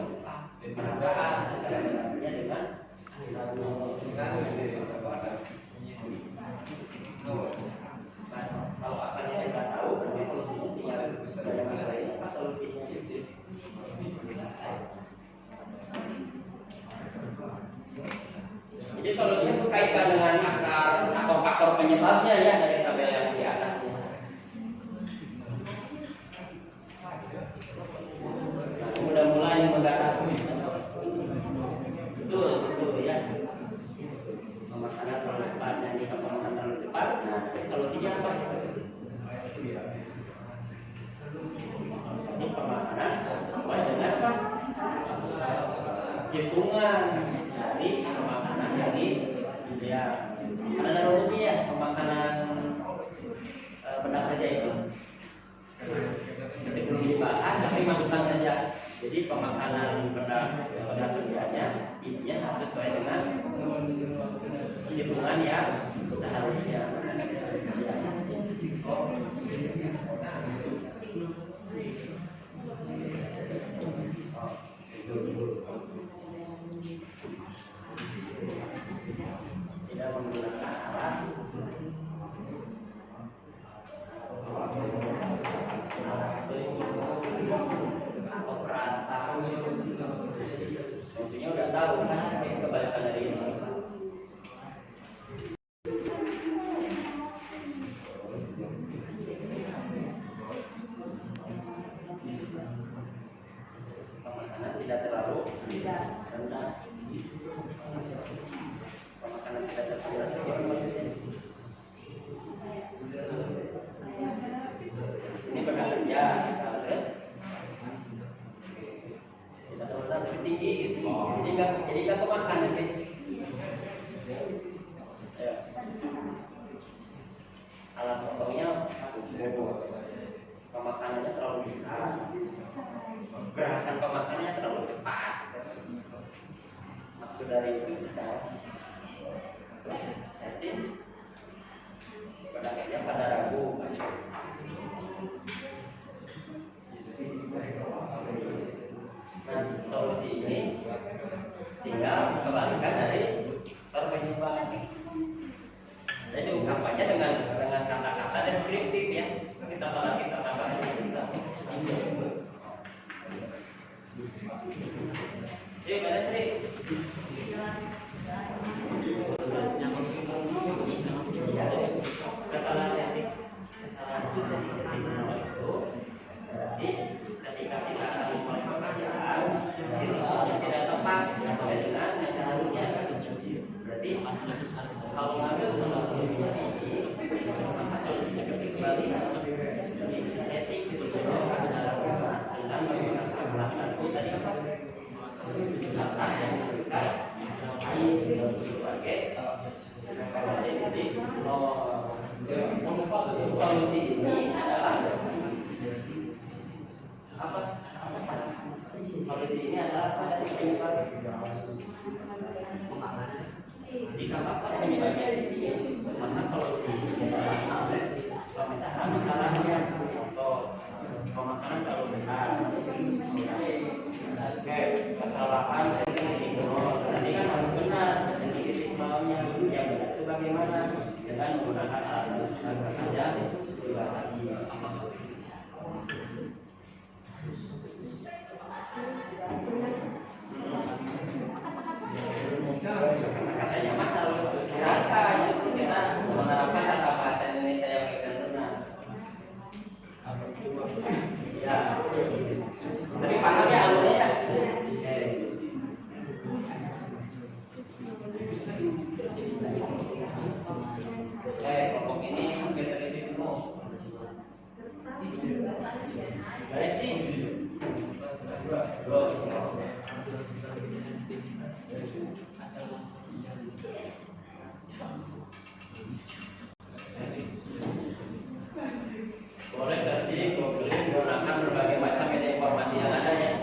peragaan artinya dengan kalau akannya sudah tahu berarti solusinya tinggal ada masalah ini apa solusinya jadi solusinya berkaitan dengan akar atau faktor penyebabnya ya dari tabel yang di atas ya. Udah mulai menggarap betul ya pemakanan terlalu cepat dan jika pemakanan terlalu cepat nah solusinya apa? Ini pemakanan sesuai dengan hitungan dari pemakanan dari ya ada rumusnya pemakanan benda kerja itu sebelum dibahas tapi masukkan saja. Jadi pemakanan benda sedianya intinya harus sesuai dengan hitungan yang seharusnya. Tidak menggunakan alat atau perantara. Maksudnya udah tahu kan kebalikan dari ini. Pemakanan tidak terlalu rendah. Pemakanan tidak terlalu rendah maksudnya. Ini pernah kerja terus kita terlalu tinggi gitu. Jadi kan kemakan nanti. Ya. Alat potongnya pemakanannya terlalu besar. Gerakan pemakanannya terlalu cepat. Maksud dari itu bisa setting pedagangnya pada ragu. Nah, solusi ini tinggal kebalikan dari penyebab. Jadi ungkapannya dengan kata-kata deskriptif ya. Kita tambah kita. Jadi mana Sri? Kesalahan setting, kesalahan solusi ini adalah apa? Solusi ini adalah penyebab jika bapak penyebabnya tinggi, maka solusi ini adalah pemisahan masalahnya atau pemakaran terlalu besar. Oke, kesalahan sensitif tadi kan harus benar sensitif maunya yang benar itu bagaimana dengan menggunakan alat kerja dewasa. Katanya mah harus dirangka, justru kita menerapkan kata bahasa Indonesia yang baik dan benar. Ya, tapi paham ya alurnya ya. Pokok ini hampir dari situ mau. Beres sih. Boleh searching, Google, menggunakan berbagai macam media informasi yang ada ya.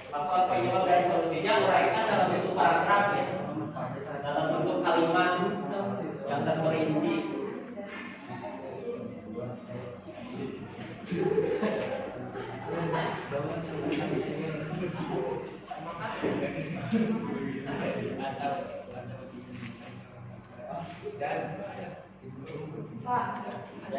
Faktor penyebab dan solusinya uraikan dalam bentuk paragraf ya, dalam bentuk kalimat yang terperinci. Pak. Ya.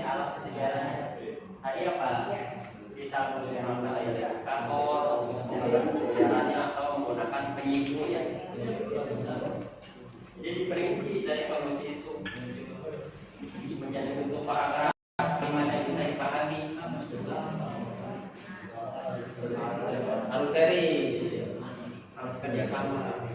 Alat kesejarannya tadi apa? Bisa menggunakan indikator, kesejarannya atau menggunakan penyiku ya. Jadi diperinci dari solusi itu menjadi bentuk paragraf kalimat yang bisa dipahami. Harus seri, harus kerjasama.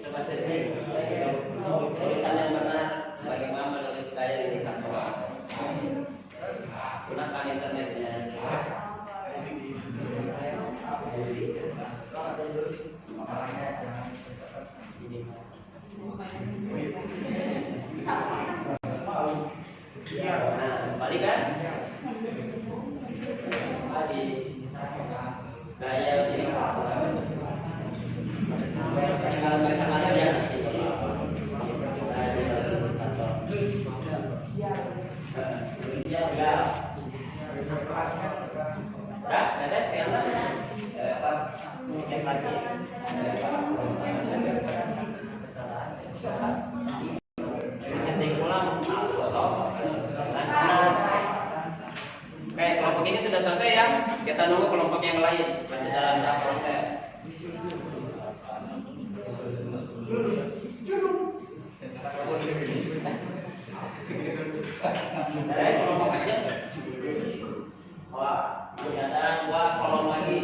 Coba searching tulisan yang benar bagaimana menulis gaya indikator. Gunakan internetnya. kelompok ini sudah selesai ya. Kita nunggu kelompok yang lain masih dalam tahap proses. Beres kelompok aja. Wah, masih ada 2 kolom lagi.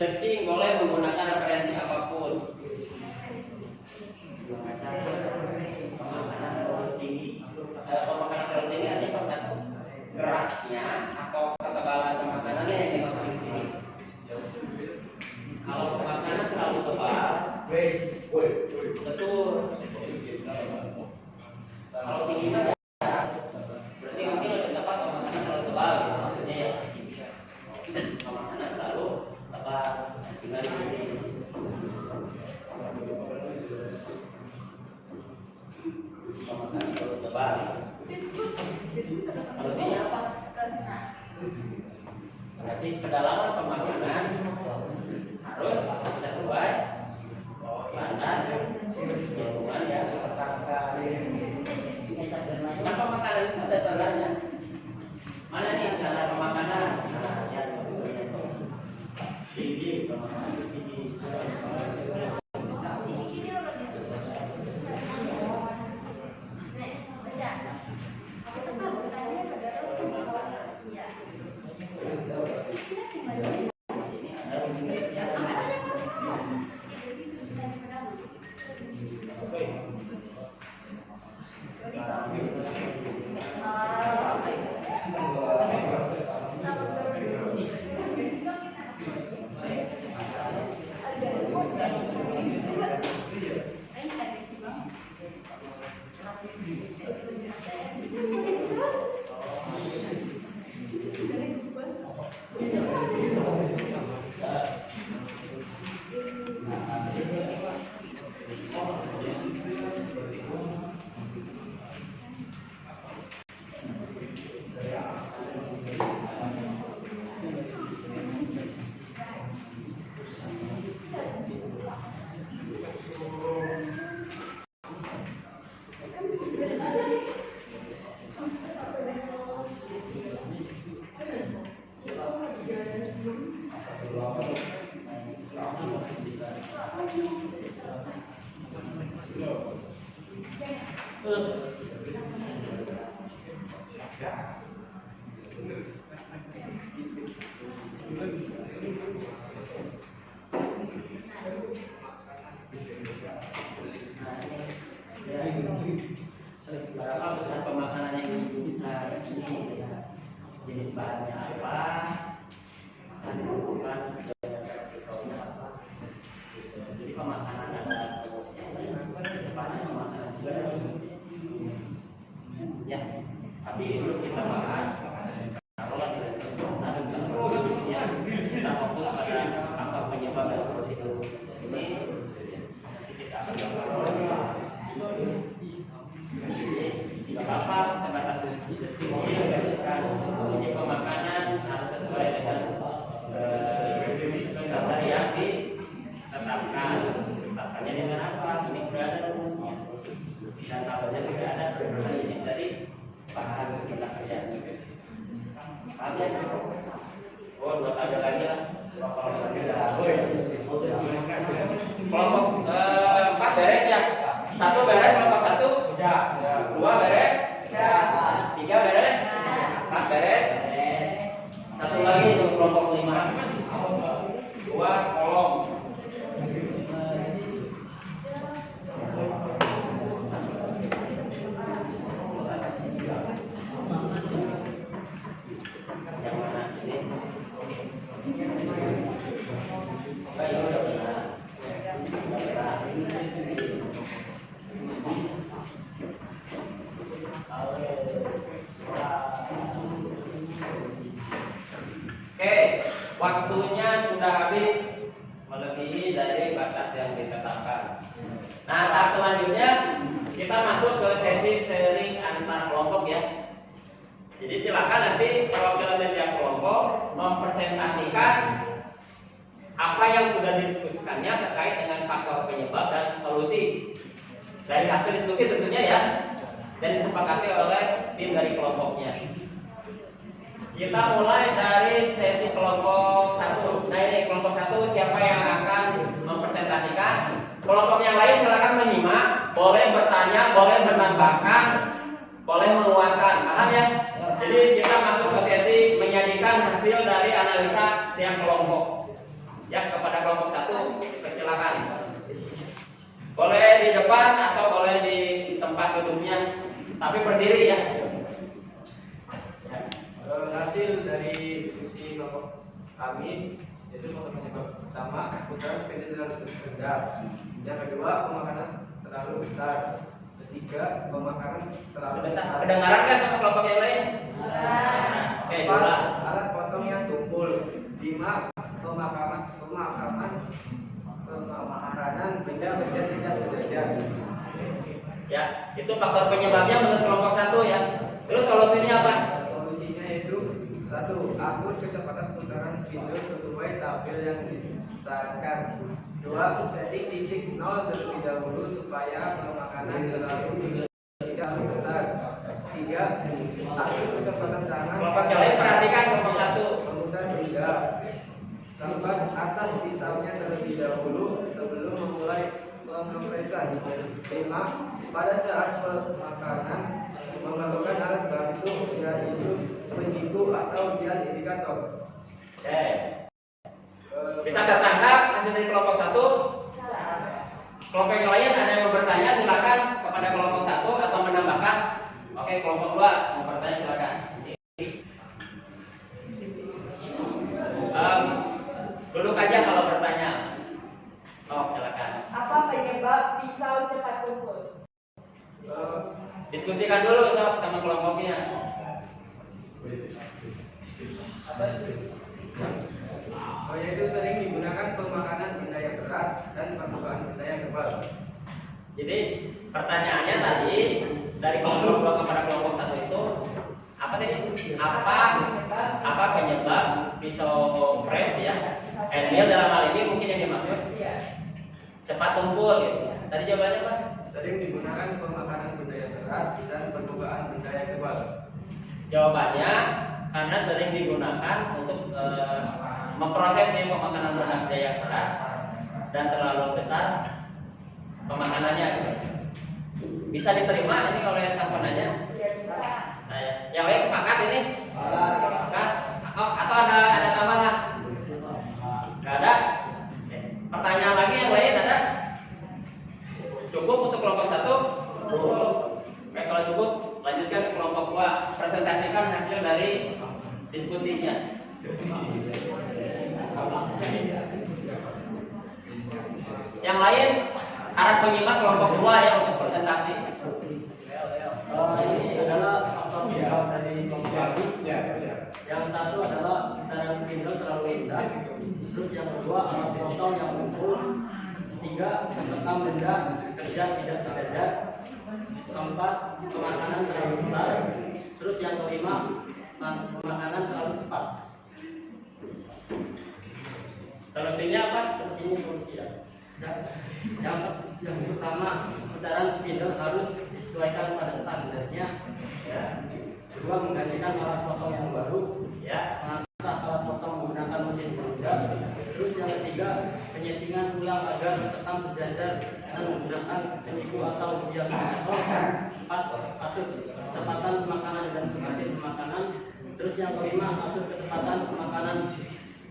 Searching boleh menggunakan referensi apapun. Pemakanan terlalu tinggi artinya geraknya atau ketebalan pemakanannya yang dimaksud di sini. Kalau pemakanan terlalu tebal, betul. Kalau tinggi kan ya, berarti mungkin lebih tepat pemakanan terlalu tebal, gitu. Maksudnya ya pemakanan terlalu tebal. Tinggal di sini. Pemakanan terlalu tebal. Solusinya apa? Berarti kedalaman pemakanan harus sesuai standar lingkungan yang ditetapkan. Nah, pemakanan itu ada standarnya. Mana nih standar pemakanan? Nah, yang tinggi pemakanan tinggi. Berapa besar pemakanan yang kita jenis bahannya apa, bukan pisaunya apa. Jadi pemakanan ada sepanjang pemakanan segala ya. Tapi belum kita bahas. Kalau ada ya, kita fokus pada faktor penyebab dan solusi ini. Nanti kita akan bahas. Tidak apa-apa, sebatas digariskan. Jadi pemakanan harus sesuai dengan standar yang ditetapkan. Asalnya dengan apa? Ini sudah ada rumusnya. Dan tabelnya sudah ada berbagai jenis dari bahan pemakaian. Paham ya? Oh, 2 tabel lagi lah. Kelompok 4 beres ya. 1 beres, kelompok 1 sudah. 2 beres, 3 beres, 4 beres, 1 lagi untuk kelompok 5. 2 kolom. Yang mana ini? Oke, udah benar. Oke, waktunya sudah habis, melebihi dari batas yang ditetapkan. Nah, tahap selanjutnya kita masuk ke sesi sharing antar kelompok ya. Jadi silakan nanti perwakilan dari tiap kelompok mempresentasikan apa yang sudah didiskusikannya terkait dengan faktor penyebab dan solusi. Dari hasil diskusi tentunya ya. dan disepakati oleh tim dari kelompoknya. Kita mulai dari sesi kelompok 1. Nah ini kelompok 1 siapa yang akan mempresentasikan? Kelompok yang lain silakan menyimak, boleh bertanya, boleh menambahkan, boleh menguatkan. Paham ya? Jadi kita masuk ke sesi menyajikan hasil dari analisa setiap kelompok. Ya, kepada kelompok 1 silakan. Boleh di depan atau boleh di tempat duduknya, tapi berdiri ya. Hasil dari diskusi kelompok kami yaitu faktor penyebab pertama putaran sepeda terlalu rendah, yang kedua pemakanan terlalu besar, ketiga pemakanan terlalu besar. Kedengaran nggak sama kelompok yang lain? Oke, dua. Alat potong yang tumpul, 5 pemakanan benda kerja tidak sejajar. Ya, itu faktor penyebabnya menurut kelompok 1 ya. Terus solusinya apa? Solusinya itu 1. Atur kecepatan putaran spidol sesuai tabel yang disarankan. 2. Setting titik 0 terlebih dahulu supaya pemakanan tidak besar. 3. Atur kecepatan tangan. Kelompok yang lain perhatikan kelompok 1. Memutar benda. 4. Asap pisaunya terlebih dahulu sebelum memulai pengepresan. 5. Pada saat pemakanan memerlukan alat bantu gel hidup, penyiku atau gel indikator. Oke. Bisa tertangkap hasil dari kelompok 1? Kelompok yang lain ada yang mau bertanya silakan kepada kelompok 1 atau menambahkan. Oke, kelompok 2 mau bertanya silakan. Duduk aja kalau bertanya. Silakan. Apa penyebab pisau cepat tumpul? Diskusikan dulu sama kelompoknya. Yaitu sering digunakan pemakanan benda yang keras dan permukaan benda yang tebal. Jadi pertanyaannya tadi dari kelompok 2 kepada kelompok 1 itu apa tadi? Apa penyebab pisau press ya? Nail dalam hal ini mungkin yang dimaksud cepat tumpul gitu. Tadi jawabannya apa? Sering digunakan pemakanan benda yang keras dan permukaan benda yang tebal. Jawabannya karena sering digunakan untuk memproses pemakanan benda yang keras dan terlalu besar pemakanannya. Bisa diterima ini oleh sang penanya? Nah, yang lain sepakat ini? Sepakat? Atau ada tambahan? Gak ada? Pertanyaan lagi yang lain ada? Cukup untuk kelompok 1? Oke, kalau cukup lanjutkan ke kelompok 2. Presentasikan hasil dari diskusinya. Yang lain harap menyimak kelompok 2 ya untuk presentasi. Ini adalah faktor penyebab dari kelompok kami. Yang satu adalah putaran spidol terlalu rendah. Terus yang kedua alat potong yang tumpul. 3. Mencekam benda kerja tidak sejajar. 4. Pemakanan terlalu besar. Terus yang kelima pemakanan terlalu cepat. Solusinya apa? Terus ini solusi ya. Yang pertama putaran spidol harus disesuaikan pada standarnya. Ya. Kedua, menggantikan alat potong yang baru. Ya. Mengasah alat potong menggunakan mesin beruda. Terus yang ketiga, penyetingan ulang agar mencekam sejajar dengan menggunakan penyiku atau biang indikator. 4. Atur kecepatan pemakanan dan durasi pemakanan. Terus yang kelima, atur kecepatan pemakanan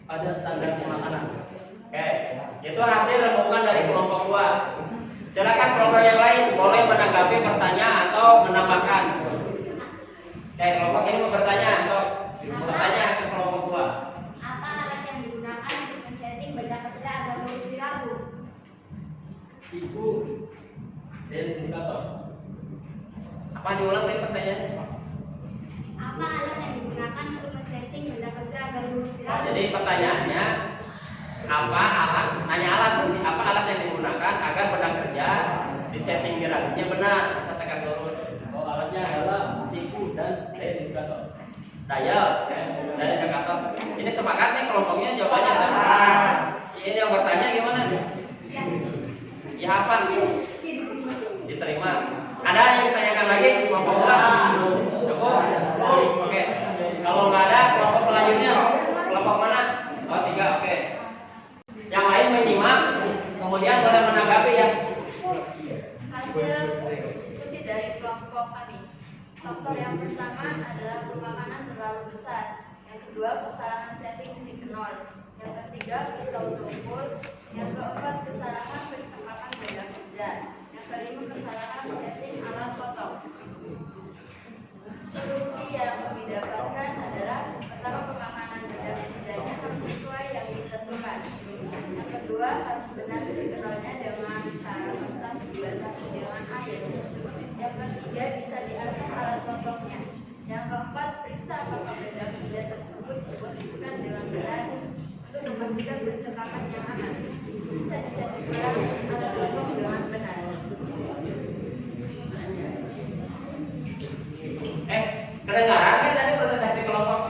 pada standar pemakanan. Oke, itu hasil renungan dari kelompok 2. Silakan kelompok yang lain boleh menanggapi pertanyaan atau menambahkan. Oke, kelompok ini mau bertanya, bertanya ke kelompok 2. Apa alat yang digunakan untuk men-setting benda kerja agar lurus di lampu? Siku dan indikator. Apa diulang tadi pertanyaannya? Apa alat yang digunakan untuk men-setting benda kerja agar lurus di lampu? Jadi pertanyaannya apa alat yang digunakan agar benda kerja disetting di rambutnya benar, bisa tekan lurus. Alatnya adalah siku dan indikator. Dial dan indikator. Ini sepakat nih kelompoknya jawabannya apa? Ini yang bertanya gimana? Ya apa? Diterima. Ada yang ditanyakan lagi kelompok 2? Cukup? Oke. Kalau nggak ada kelompok selanjutnya kelompok mana? Oh 3. Oke. Yang lain menyimak, kemudian boleh menanggapi ya. Hasil diskusi dari kelompok kami. Faktor yang pertama adalah pemakanan terlalu besar. Yang kedua, kesalahan setting titik nol. Yang ketiga, pisau tumpul. Yang keempat, kesalahan pencakapan benda kerja. Yang kelima, kesalahan setting alat potong. Solusi yang didapatkan adalah pertama, pemakanan benda kerjanya harus sesuai yang ditentukan. Yang kedua, harus benar titik nolnya dengan cara kertas dibasahi dengan air. Yang ketiga, bisa diasah alat potongnya. Yang keempat, periksa apakah benda kerja tersebut diposisikan dengan benar untuk memastikan pencekapan yang aman. Bisa disettingkan alat potong dengan benar. Kedengaran kan tadi presentasi kelompok?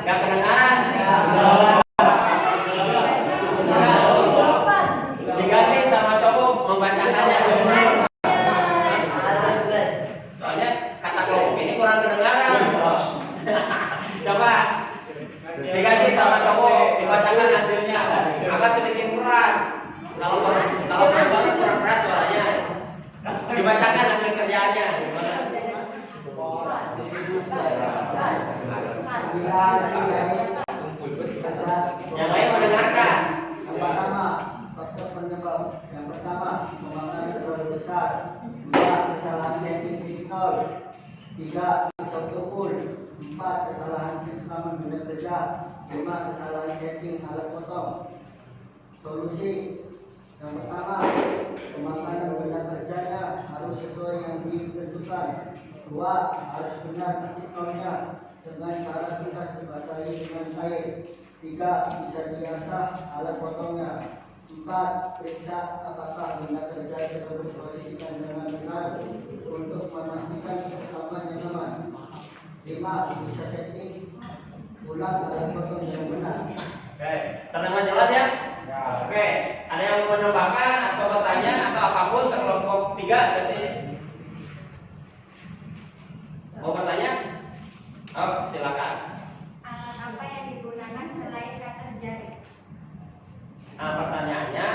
Nggak kedengaran? Diganti sama cowok membacakannya. Soalnya kata kelompok ini kurang kedengaran. Coba diganti sama cowok dibacakan hasilnya. Agak sedikit keras. Kalau banget kurang keras suaranya. Dibacakan hasil kerjaannya. Yang lain mendengarkan. Yang pertama, faktor penyebab. Yang pertama, pemakanan terlalu besar. 2, kesalahan setting titik nol. 3, pisau tumpul. 4, kesalahan pencekapan benda kerja. 5, kesalahan setting alat potong. Solusi. Yang pertama, pemakanan benda kerjanya harus sesuai yang ditentukan. 2, harus benar titik nolnya dengan cara kertas dibasahi dengan air. 3, bisa diasah alat potongnya. 4, periksa apakah benda kerja tersebut diposisikan dengan benar untuk memastikan pencekapan yang aman. 5, bisa setting ulang alat potong yang benar. Oke, terdengar jelas ya? Oke, ada yang mau menambahkan atau bertanya atau apapun ke kelompok 3 di sini? Mau bertanya? Oh, silakan. Alat apa yang digunakan selain cutter jari? Nah, pertanyaannya,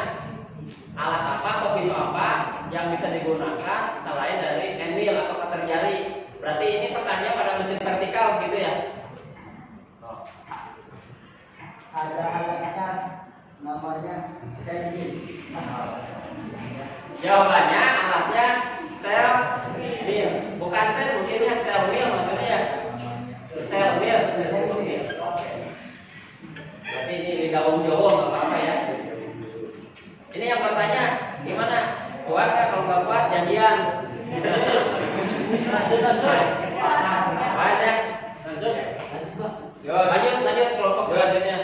alat apa atau pisau apa yang bisa digunakan selain dari handmill atau cutter jari? Berarti ini tekannya pada mesin vertikal gitu ya? Oh. Ada alatnya namanya setting. Jawabannya alatnya sel mill, bukan sel mungkin ya, sel mill maksudnya ya. Sel mill. Oke. Berarti ini lidah wong Jawa nggak apa-apa ya. Ini yang bertanya gimana? Puas ya? Kalau nggak puas janjian. Puas ya? Lanjut kelompok selanjutnya.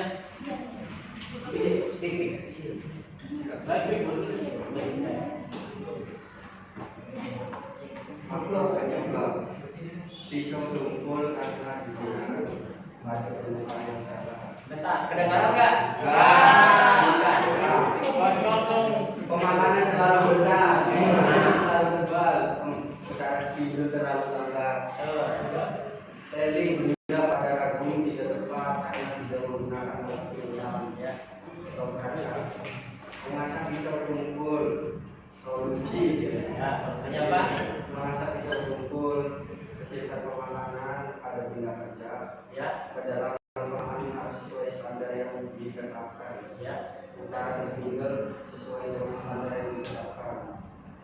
Faktor penyebab pisau tumpul karena digunakan pada penumpang yang salah. Bentar, kedengaran nggak? Pemakanan terlalu besar, pemakanan terlalu tebal, secara spidol terlalu lengkap. Teling benda pada ragum tidak tepat karena tidak menggunakan waktu yang mengasah pisau tumpul. Solusi Ya, solusinya apa? mengasah pisau tumpul, kecilkan pemakanan pada benda kerja. Ya, Kedalaman pemakanan harus sesuai standar yang ditetapkan. ya. Putaran spidol sesuai dengan standar yang ditetapkan.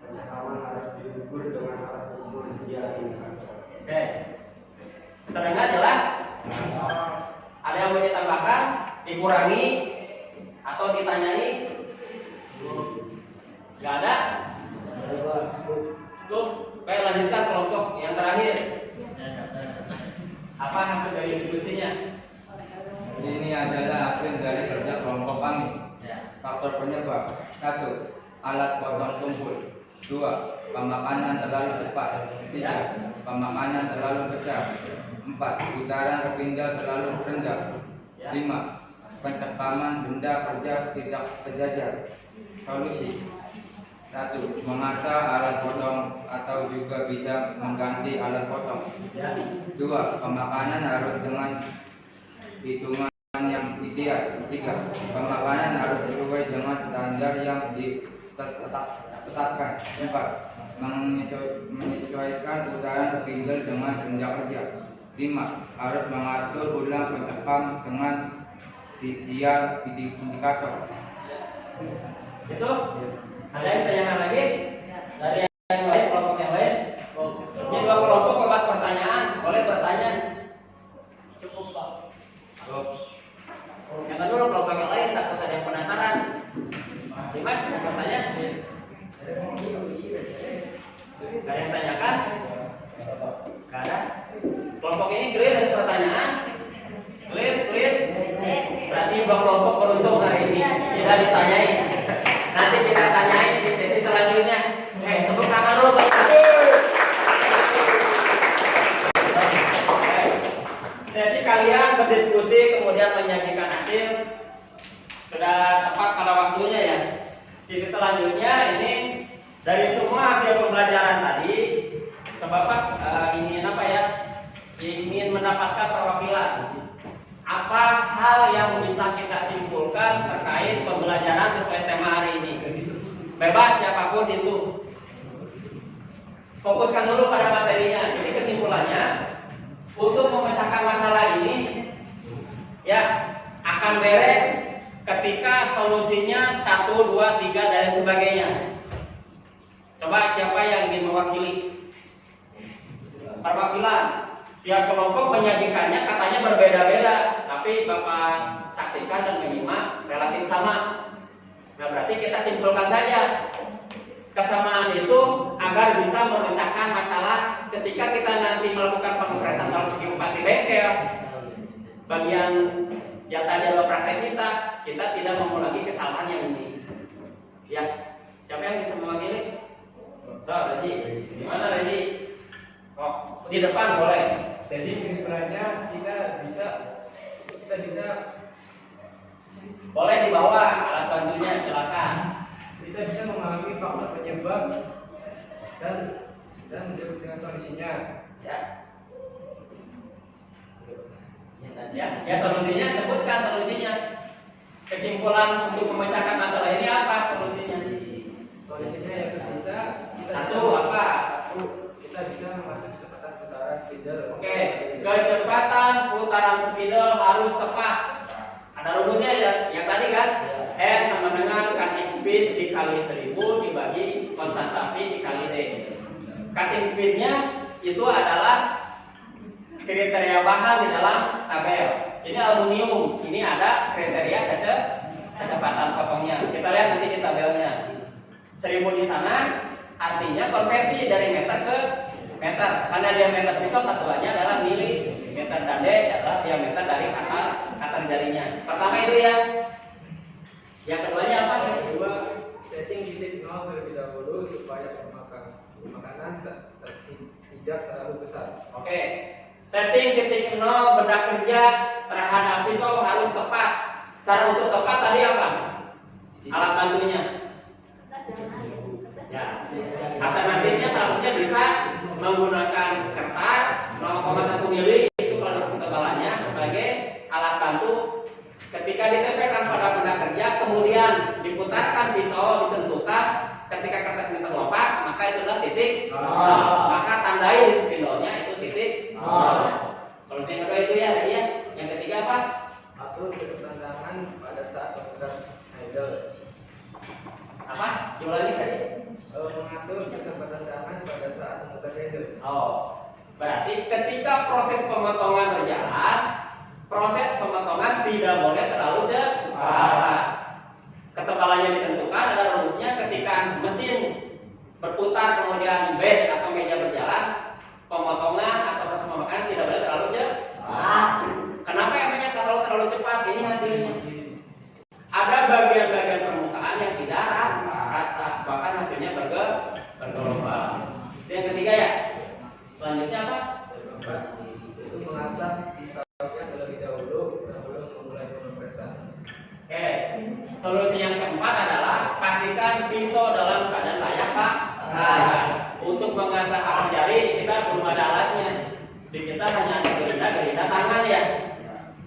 Pencakapan harus diukur dengan alat ukur jari. Oke. Terdengar jelas? Ada yang mau ditambahkan, dikurangi, atau ditanyai? Gak ada? Cukup. Oke, lanjutkan kelompok yang terakhir. Apa hasil dari diskusinya? Ini adalah hasil dari kerja kelompok kami. Ya. Faktor penyebab: 1. Alat potong tumpul. 2. Pemakanan terlalu cepat. 3. Pemakanan terlalu besar. 4. Putaran kepinggal terlalu rendah. 5. Pencekaman benda kerja tidak sejajar. Solusi: 1. Mengasah alat potong atau juga bisa mengganti alat potong. 2. Pemakanan harus dengan hitungan yang ideal. 3. Pemakanan harus sesuai dengan standar yang ditetapkan. 4. Menyesuaikan putaran spidol dengan rendah kerja. 5. Harus mengatur ulang pencekam dengan dial indikator. Itu? Ada yang ditanyakan lagi? Dari yang lain, kelompok yang lain? Ini dua kelompok bebas pertanyaan, boleh bertanya. Cukup Pak. Yang kedua kelompok yang lain takut ada yang penasaran. Dimas mau bertanya? Ada yang tanyakan? Gak ada. Kelompok ini clear dari pertanyaan? Clear? Berarti kelompok beruntung hari ini tidak ditanyain. Nanti kita tanyain di sesi selanjutnya. Tepuk tangan dulu Pak. Sesi kalian berdiskusi kemudian menyajikan hasil sudah tepat pada waktunya ya. Sesi selanjutnya ini dari semua hasil pembelajaran tadi, coba Pak ingin mendapatkan perwakilan. Apa hal yang bisa kita simpulkan terkait pembelajaran sesuai tema hari ini? Bebas siapapun itu. Fokuskan dulu pada materinya. Jadi kesimpulannya, untuk memecahkan masalah ini ya akan beres ketika solusinya 1, 2, 3 dan sebagainya. Coba siapa yang ingin mewakili? Perwakilan. Setiap kelompok menyajikannya katanya berbeda-beda, tapi Bapak saksikan dan menyimak relatif sama. Nah, berarti kita simpulkan saja kesamaan itu agar bisa memecahkan masalah ketika kita nanti melakukan pengepresan dalam segi upah di bengkel. Bagian yang tadi adalah praktek kita tidak mengulangi kesalahan yang ini. Ya, siapa yang bisa mewakili? Reji, gimana Reji? Oh, di depan boleh. Jadi kesimpulannya kita bisa boleh di bawah alat bantunya silakan. Kita bisa memahami faktor penyebab dan dengan solusinya. Ya solusinya sebutkan solusinya. Kesimpulan untuk memecahkan masalah ini apa solusinya? Solusinya yang bisa kita bisa mengatur kecepatan putaran spidol. Oke, kecepatan putaran spidol harus tepat. Ada rumusnya ya, yang tadi kan? N sama dengan cutting speed dikali 1000 dibagi konstanta P dikali D. Cutting speednya itu adalah kriteria bahan di dalam tabel. Ini aluminium, ini ada kriteria kecepatan potongnya. Kita lihat nanti di tabelnya. 1000 di sana artinya konversi dari meter ke meter. Karena diameter pisau satuannya adalah milimeter dan D adalah diameter dari katar jarinya. Pertama itu ya. Yang keduanya apa? Kedua, setting titik 0 terlebih dahulu supaya pemakanan tidak terlalu besar. Oke. Setting titik 0 benda kerja terhadap pisau harus tepat. Cara untuk tepat tadi apa? Alat bantunya. Ya. Alternatifnya salah satunya bisa menggunakan kertas 0,1 mili itu kalau ketebalannya sebagai alat bantu. Ketika ditempelkan pada benda kerja, kemudian diputarkan pisau, disentuhkan. Ketika kertas ini terlepas, maka itu adalah titik. Maka tandai di spidolnya itu titik. Solusi yang kedua itu ya, tadi ya. Yang ketiga apa? Atur kecepatan tangan pada saat memegang idle. Apa? Diulangi tadi. Mengatur kecepatan tangan pada saat memegang idle. Berarti ketika proses pemotongan berjalan, proses pemotongan tidak boleh terlalu cepat. Ketebalannya ditentukan, ada rumusnya. Ketika mesin berputar kemudian bed atau meja berjalan, pemotongan atau proses pemakanan tidak boleh terlalu cepat. Kenapa emangnya terlalu cepat? Ini hasilnya. Ada bagian-bagian permukaan yang tidak rata, bahkan hasilnya bergelombang. Itu yang ketiga ya. Selanjutnya apa? Itu mengasah pisaunya terlebih dahulu sebelum memulai pengepresan. Oke. Solusi yang keempat adalah pastikan pisau dalam keadaan layak kita belum ada alatnya. Di kita hanya ada gerinda tangan ya.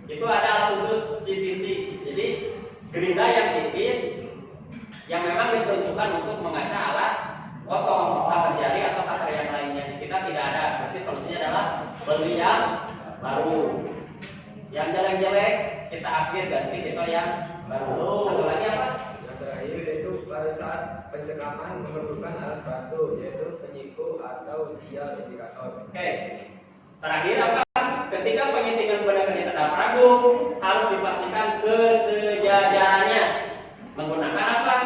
Itu ada alat khusus CTC. Jadi gerinda yang tipis yang memang diperuntukkan untuk mengasah alat potong cutter jari atau cutter yang lainnya. Kita tidak ada. Berarti solusinya adalah beli yang baru. Yang jelek-jelek kita upgrade ganti pisau yang baru. Satu lagi apa? Yang terakhir yaitu pada saat pencekaman memerlukan alat bantu yaitu penyiku atau dial indikator. Oke. Terakhir apa? Ketika penyuntikan menggunakan tanda pragu harus dipastikan kesejajarannya. Menggunakan apa?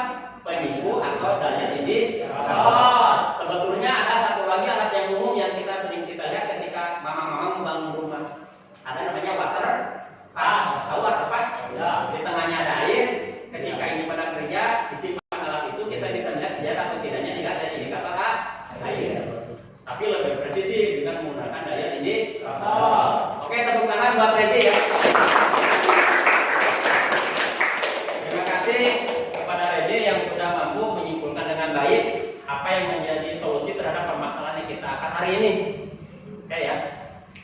Penyiku atau daya indikator. Sebetulnya ada satu lagi alat yang umum yang kita sering kita lihat ketika mama-mama membangun rumah. Ada namanya water pas. Tahu water pas? Ya. Di tengahnya ada air. Ketika ini pada kerja, disimpan alat itu kita bisa melihat sejarah atau tidaknya dilihat dari indikator air. Tapi lebih presisi dengan menggunakan daya indikator. Oke, tepuk tangan buat Rezi ya. Terima kasih kepada Rezi yang sudah mampu menyimpulkan dengan baik apa yang menjadi solusi terhadap permasalahan yang kita angkat hari ini. Oke ya.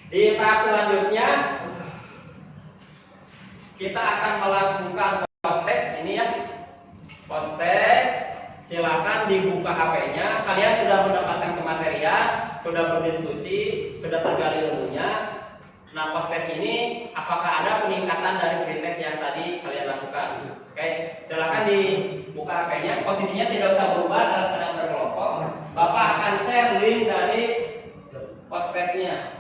Di tahap selanjutnya kita akan melakukan post test ini ya. Post test, silakan dibuka HP-nya. Kalian sudah mendapatkan kematerian, sudah berdiskusi, sudah tergali ilmunya. Nah, post test ini apakah ada peningkatan dari pretest yang tadi kalian lakukan? Oke, silakan dibuka HP-nya. Posisinya tidak usah berubah dalam keadaan berkelompok. Bapak akan share link dari post testnya.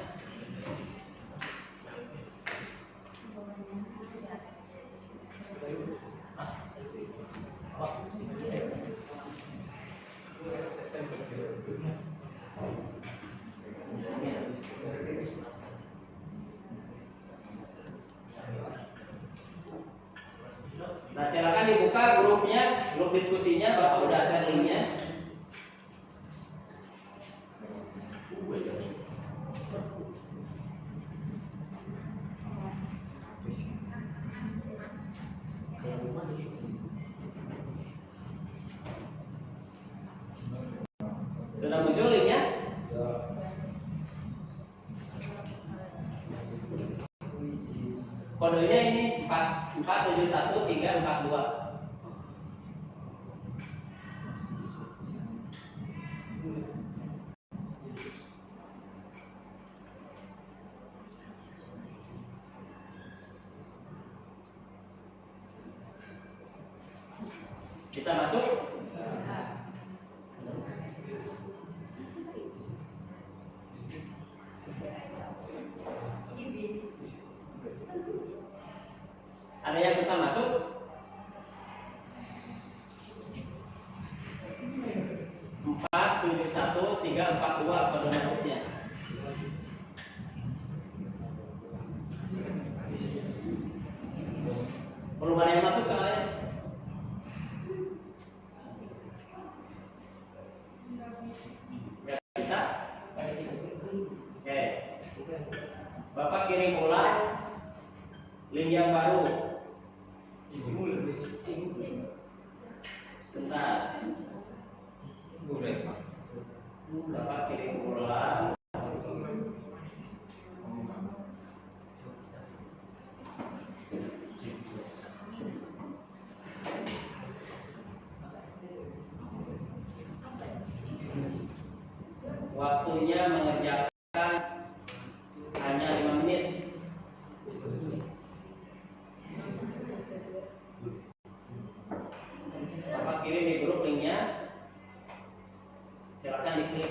Nah, silakan dibuka grupnya, grup diskusinya. Bapak udah share linknya. Sudah muncul linknya? Kodenya ini 471-342. Bisa masuk? Ada yang susah masuk? Empat tujuh satu tiga empat dua kode masuknya. Belum ada yang masuk soalnya. Nggak bisa? Oke. Bapak kirim ulang link yang baru. Bentar. Bapak kirim ulang. Waktunya mengerjakan hanya 5 menit. Bapak kirim di grup linknya. Silakan diklik.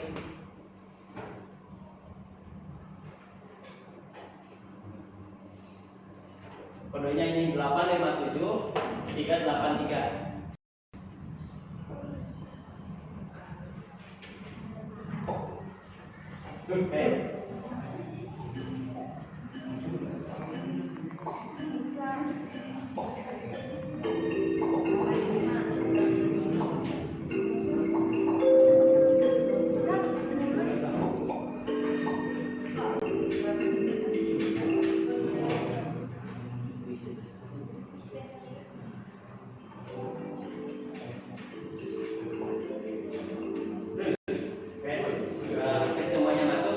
Kodenya ini 857-383. Oke. Oke, semuanya masuk.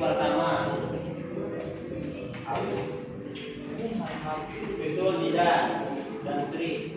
pertama susul Didan dan Sri.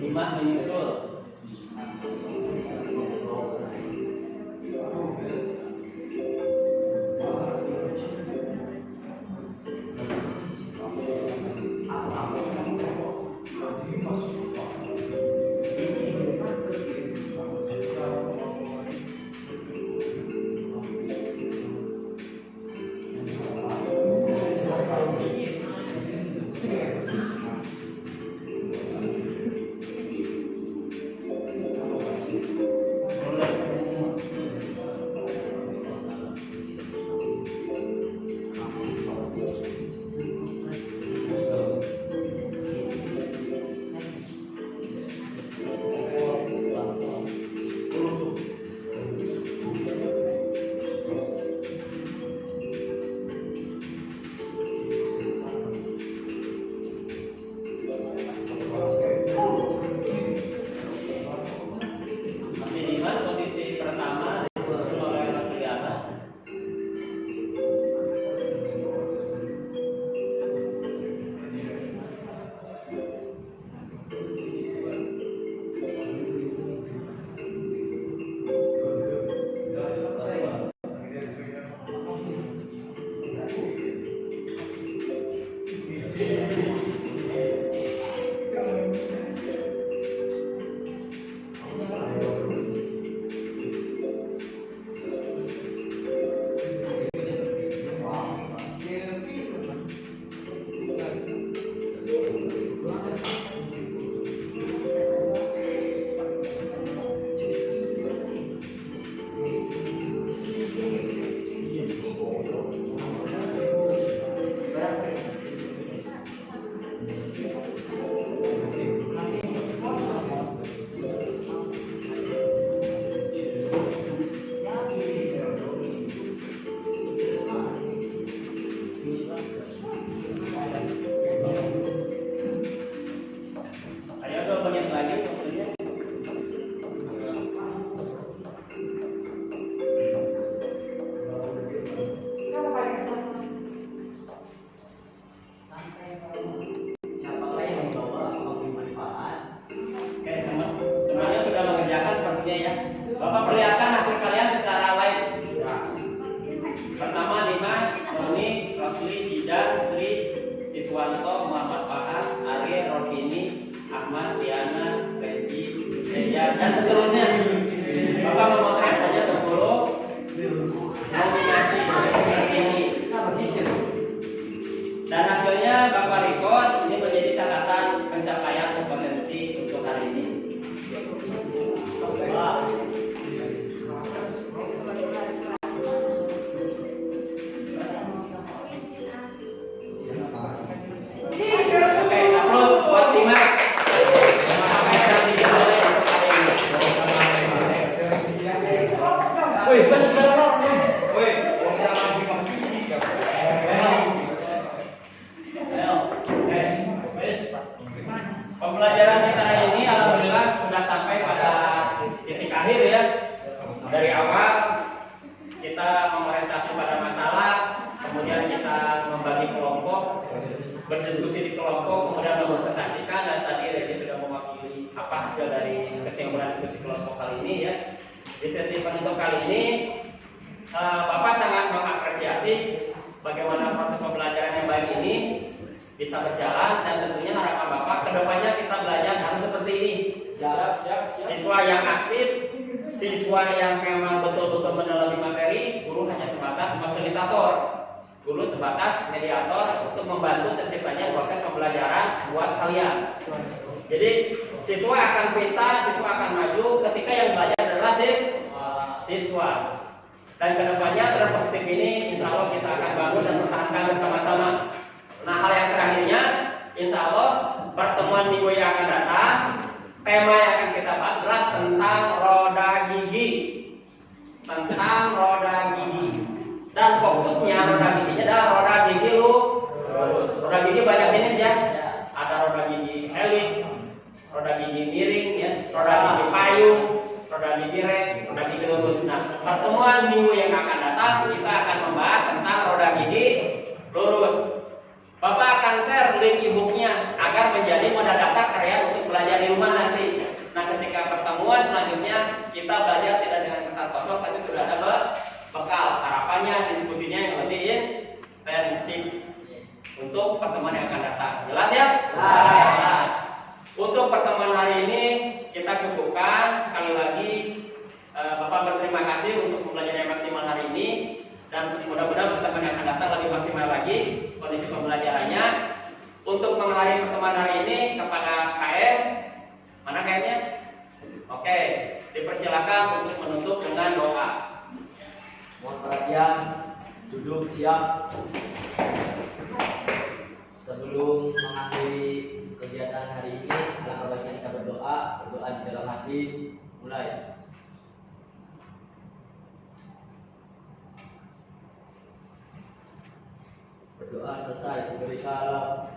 Dimas menyusul. Masih Dimas posisi pertama disusul oleh Rosliana. Ayo 2 menit lagi waktunya. Oke, semuanya sudah mengerjakan sepertinya ya. Bapak perlihatkan hasil kalian secara live. Pertama Dimas, Tony, Rosli, Didan, Sri, Siswanto, Muhammad Fahad, Ari, Robini, Ahmad, Diana, Regi, Seja, dan seterusnya. Bapak memotret saja 10 nominasi seperti ini. Dan hasilnya Bapak record, ini menjadi catatan pencapaian kompetensi untuk hari ini. Oke, terus buat Dimas. Pembelajaran kita hari ini alhamdulillah sudah sampai pada titik akhir ya. Dari awal kita memorientasi pada masalah, kemudian kita membagi kelompok, berdiskusi di kelompok, kemudian mempresentasikan, dan tadi Regi sudah mewakili apa hasil dari kesimpulan diskusi kelompok kali ini ya. Di sesi penutup kali ini Bapak sangat mengapresiasi bagaimana proses pembelajaran yang baik ini bisa berjalan, dan tentunya harapan Bapak kedepannya kita belajar harus seperti ini. Siswa yang aktif, siswa yang memang betul-betul mendalami materi, guru hanya sebatas fasilitator. Guru sebatas mediator untuk membantu terciptanya proses pembelajaran buat kalian. Jadi siswa akan pintar, siswa akan maju ketika yang belajar adalah siswa. Dan kedepannya tren positif ini insya Allah kita akan bangun dan pertahankan bersama-sama. Nah, hal yang terakhirnya, insya Allah pertemuan minggu yang akan datang, tema yang akan kita bahas adalah tentang roda gigi. Tentang roda gigi. Dan fokusnya roda giginya adalah roda gigi lurus. Roda gigi banyak jenis ya. Ada roda gigi elit, roda gigi miring ya, roda gigi payung, roda gigi rek, roda gigi lurus. Nah, pertemuan minggu yang akan datang kita akan membahas tentang roda gigi lurus. Bapak akan share link e-booknya agar menjadi modal dasar kalian untuk belajar di rumah nanti. Nah, ketika pertemuan selanjutnya kita belajar tidak dengan kertas kosong, tapi sudah ada bekal. Harapannya diskusinya yang lebih intensif untuk pertemuan yang akan datang. Jelas ya? Jelas. Untuk pertemuan hari ini kita cukupkan. Sekali lagi Bapak berterima kasih untuk pembelajaran yang maksimal hari ini, dan mudah-mudahan pertemuan yang akan datang lebih maksimal lagi kondisi pembelajarannya. Untuk mengakhiri pertemuan hari ini kepada KM, mana KM-nya? Oke, dipersilakan untuk menutup dengan doa. Mohon perhatian, duduk siap. Sebelum mengakhiri kegiatan hari ini, alangkah baiknya kita berdoa di dalam hati. Mulai. Berdoa selesai, diberi salam.